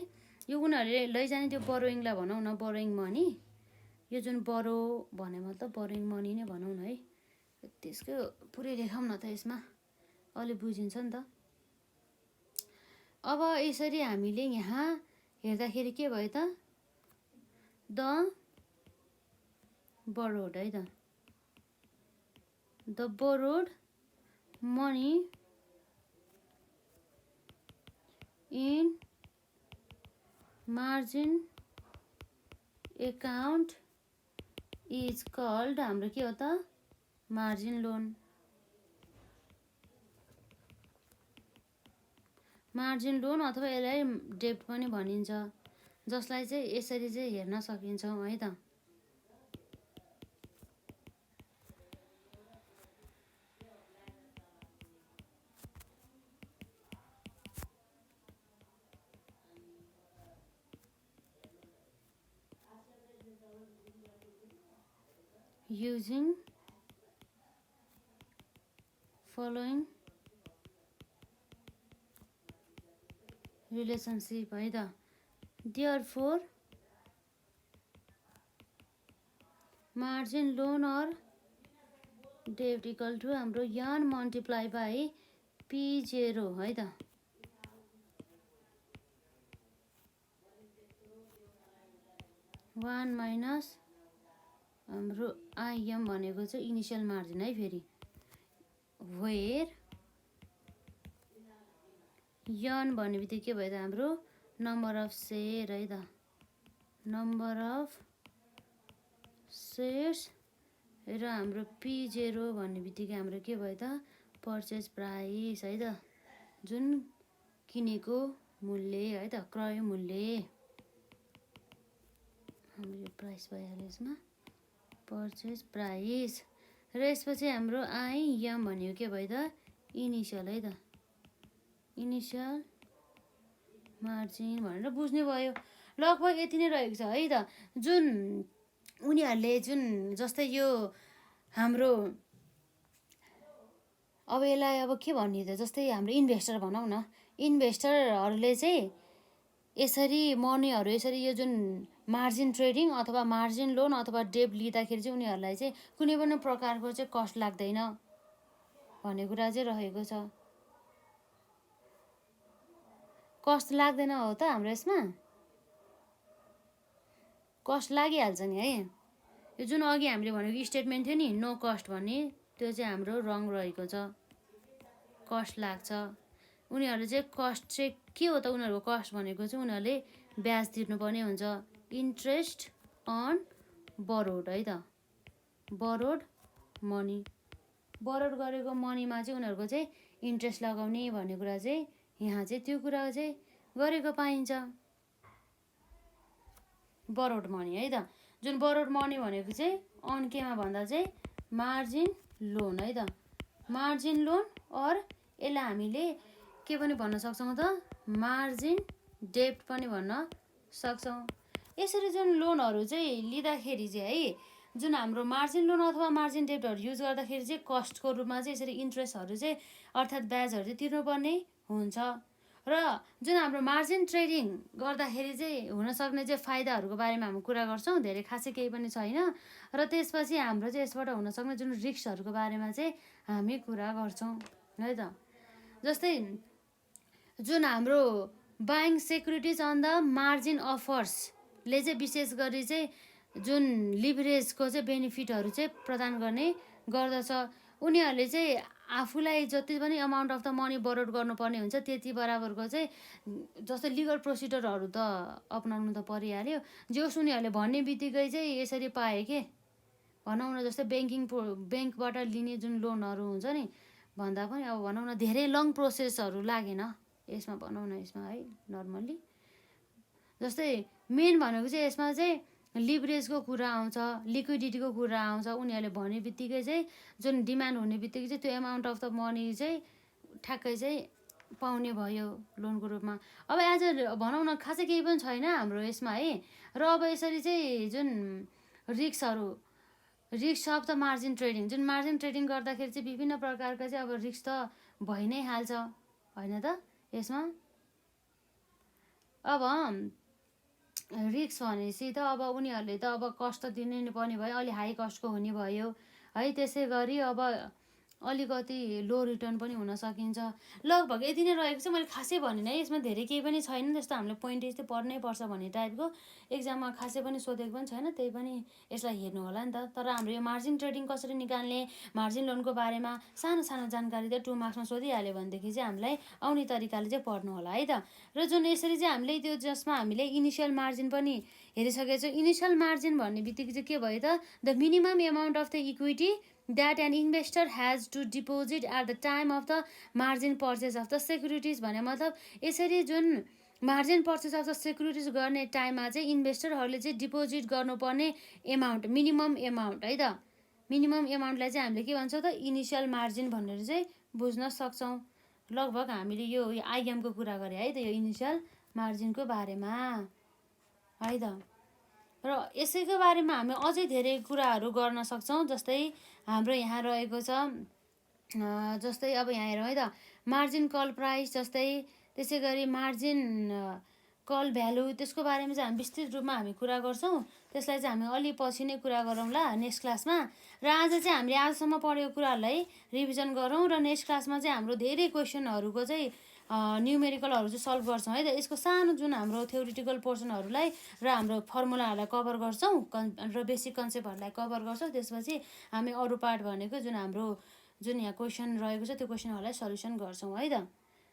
यो उनीहरूले लैजाने त्यो बोरोइङलाई भनौँ न बोरोइङ मनी यो जुन बरो भने मतलब बोरोइङ मनी नै भनौँ न है त्यसको पुरै लेखौँ न त यसमा अलि बुझिन्छ नि त अब यसरी हामीले यहाँ हेर्दाखेरि के भयो त द बोरोड है त the borrowed money in margin account is called हाम्रो के हो त मार्जिन लोन अथवा यसलाई डेब्ट पनि भनिन्छ जसलाई चाहिँ यसरी चाहिँ हेर्न सकिन्छौँ है त using following रिलेसनसिप है त। देयरफोर मार्जिन लोन अर डेब्ट इक्वल टु हाम्रो यन मल्टिप्लाई बाई P0 है त। वान माइनस हाम्रो आइएम भनेको चाहिँ इनिसियल मार्जिन है फेरि, वेयर यन भन्ने बित्तिकै के भयो त हाम्रो नम्बर अफ सेयर है त, नम्बर अफ सेयर्स र हाम्रो P0 भन्ने बित्तिकै हाम्रो के भयो त पर्चेज प्राइस है त, जुन किनेको मूल्य है त, क्रय मूल्य। हाम्रो यो प्राइस भइहाल्यो यसमा, पर्चेज प्राइस। र यसपछि हाम्रो आइएम भनेको के भयो त इनिसियल है त, इनिसियल मार्जिन भनेर बुझ्ने भयो। लगभग यति नै रहेको छ है त। जुन उनीहरूले जुन जस्तै यो हाम्रो अब यसलाई अब के भन्ने त, जस्तै हाम्रो इन्भेस्टर भनौँ न, इन्भेस्टरहरूले चाहिँ यसरी मनीहरू यसरी यो जुन मार्जिन ट्रेडिङ अथवा मार्जिन लोन अथवा डेब्ट लिँदाखेरि चाहिँ उनीहरूलाई चाहिँ कुनै पनि प्रकारको चाहिँ कस्ट लाग्दैन भन्ने कुरा चाहिँ रहेको छ। कस्ट लाग्दैन हो त हाम्रो यसमा, कस्ट लागिहाल्छ नि है। यो जुन अघि हामीले भनेको स्टेटमेन्ट थियो नि नो कस्ट भन्ने, त्यो चाहिँ हाम्रो रङ रहेको छ, कस्ट लाग्छ। उनीहरूले चाहिँ कस्ट चाहिँ के हो त, उनीहरूको कस्ट भनेको चाहिँ उनीहरूले ब्याज तिर्नुपर्ने हुन्छ, इन्ट्रेस्ट अन बरोड है त, बरोड मनी, बरोड गरेको मनीमा चाहिँ उनीहरूको चाहिँ इन्ट्रेस्ट लगाउने भन्ने कुरा चाहिँ यहाँ चाहिँ त्यो कुरा चाहिँ गरेको पाइन्छ, बरोड मनी है त। जुन बरोड मनी भनेको चाहिँ अन केमा भन्दा चाहिँ मार्जिन लोन है त, मार्जिन लोन अर यसलाई हामीले के पनि भन्न सक्छौँ त मार्जिन डेब्ट पनि भन्न सक्छौँ। यसरी जुन लोनहरू चाहिँ लिँदाखेरि चाहिँ है, जुन हाम्रो मार्जिन लोन अथवा मार्जिन डेब्टहरू युज गर्दाखेरि चाहिँ कस्टको रूपमा चाहिँ यसरी इन्ट्रेस्टहरू चाहिँ अर्थात् ब्याजहरू चाहिँ तिर्नुपर्ने हुन्छ। र जुन हाम्रो मार्जिन ट्रेडिङ गर्दाखेरि चाहिँ हुनसक्ने चाहिँ फाइदाहरूको बारेमा हामी कुरा गर्छौँ, धेरै खासै केही पनि छैन। र त्यसपछि हाम्रो चाहिँ यसबाट हुनसक्ने जुन रिस्कहरूको बारेमा चाहिँ हामी कुरा गर्छौँ है त। जस्तै जुन हाम्रो buying securities on the margin अफर्सले चाहिँ विशेष गरी चाहिँ जुन लिभरेजको चाहिँ बेनिफिटहरू चाहिँ प्रदान गर्ने गर्दछ। उनीहरूले चाहिँ आफूलाई जति पनि amount of the money burrowed गर्नुपर्ने हुन्छ त्यति बराबरको चाहिँ जस्तै लिगल प्रोसिडरहरू त अपनाउनु त परिहाल्यो, जोस् उनीहरूले भन्ने बित्तिकै चाहिँ यसरी पाए के भनौँ न, जस्तै ब्याङ्कबाट लिने जुन लोनहरू हुन्छ नि भन्दा पनि अब भनौँ न धेरै लङ प्रोसेसहरू लागेन यसमा, भनौँ न यसमा है नर्मल्ली। जस्तै मेन भनेको चाहिँ यसमा चाहिँ लिभरेजको कुरा आउँछ, लिक्विडिटीको कुरा आउँछ। उनीहरूले भने बित्तिकै चाहिँ जुन डिमान्ड हुने बित्तिकै चाहिँ त्यो एमाउन्ट अफ द मनी चाहिँ ठ्याक्कै चाहिँ पाउने भयो लोनको रूपमा। अब एज अ भनौँ न खासै केही पनि छैन हाम्रो यसमा है। र अब यसरी चाहिँ जुन रिक्स अफ द मार्जिन ट्रेडिङ, जुन मार्जिन ट्रेडिङ गर्दाखेरि चाहिँ विभिन्न प्रकारका चाहिँ अब रिक्स त भइ नै हाल्छ होइन त यसमा। अब रिक्स भनेपछि त अब उनीहरूले त अब कस्ट त दिनै पर्ने भयो, अलि हाई कस्टको हुने भयो है। त्यसै गरी अब अलिकति लो रिटर्न पनि हुन सकिन्छ। लगभग यति नै रहेको छ, मैले खासै भनिनँ है, यसमा धेरै केही पनि छैन जस्तो हामीले पोइन्टेज चाहिँ पढ्नै पर्छ भन्ने टाइपको एक्जाममा खासै पनि सोधेको पनि छैन, त्यही पनि यसलाई हेर्नु होला नि त। तर हाम्रो यो मार्जिन ट्रेडिङ कसरी निकाल्ने, मार्जिन लोनको बारेमा सानो सानो जानकारी त 2 मार्क्समा सोधिहाल्यो भनेदेखि चाहिँ हामीलाई आउने तरिकाले चाहिँ पढ्नु होला है त। र जुन यसरी चाहिँ हामीले त्यो जसमा हामीले इनिसियल मार्जिन पनि हेरिसकेको छौँ, इनिसियल मार्जिन भन्ने बित्तिकै चाहिँ के भयो त, the minimum amount of the equity that an investor has to deposit at the time of the margin purchase of the securities भने मतलब यसरी जुन margin purchase of the securities गर्ने टाइममा चाहिँ इन्भेस्टरहरूले चाहिँ डिपोजिट गर्नुपर्ने एमाउन्ट, मिनिमम एमाउन्ट है त, मिनिमम एमाउन्टलाई चाहिँ हामीले के भन्छौँ त इनिसियल मार्जिन भनेर चाहिँ बुझ्न सक्छौँ। लगभग हामीले यो आइएमको कुरा गरे है त, यो इनिसियल मार्जिनको बारेमा है त। र यसैको बारेमा हामी अझै धेरै कुराहरू गर्न सक्छौँ। जस्तै हाम्रो यहाँ रहेको छ, जस्तै अब यहाँ हेरौँ है त, मार्जिन कल प्राइस, जस्तै त्यसै गरी मार्जिन कल भ्यालु त्यसको बारेमा चाहिँ हामी विस्तृत रूपमा हामी कुरा गर्छौँ। त्यसलाई चाहिँ हामी अलि पछि नै कुरा गरौँला नेक्स्ट क्लासमा। र आज चाहिँ हामीले आजसम्म पढेको कुराहरूलाई रिभिजन गरौँ र नेक्स्ट क्लासमा चाहिँ हाम्रो धेरै क्वेसनहरूको चाहिँ न्युमेरिकलहरू चाहिँ सल्भ गर्छौँ है त। यसको सानो जुन हाम्रो थ्योरिटिकल पोर्सनहरूलाई र हाम्रो फर्मुलाहरूलाई कभर गर्छौँ र बेसिक कन्सेप्टहरूलाई कभर गर्छौँ। त्यसपछि हामी अरू पार्ट भनेको जुन हाम्रो जुन यहाँ क्वेसन रहेको छ त्यो क्वेसनहरूलाई सल्युसन गर्छौँ है त।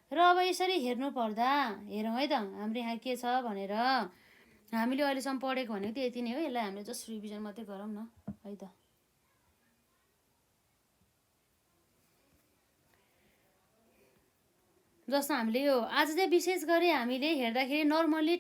र अब यसरी हेर्नु पर्दा हेरौँ है त हाम्रो यहाँ के छ भनेर। हामीले अहिलेसम्म पढेको भनेको त यति नै हो। यसलाई हामीले जस्ट रिभिजन मात्रै गरौँ न है त। जस्तो हामीले यो आज चाहिँ विशेष गरी हामीले हेर्दाखेरि नर्मल्ली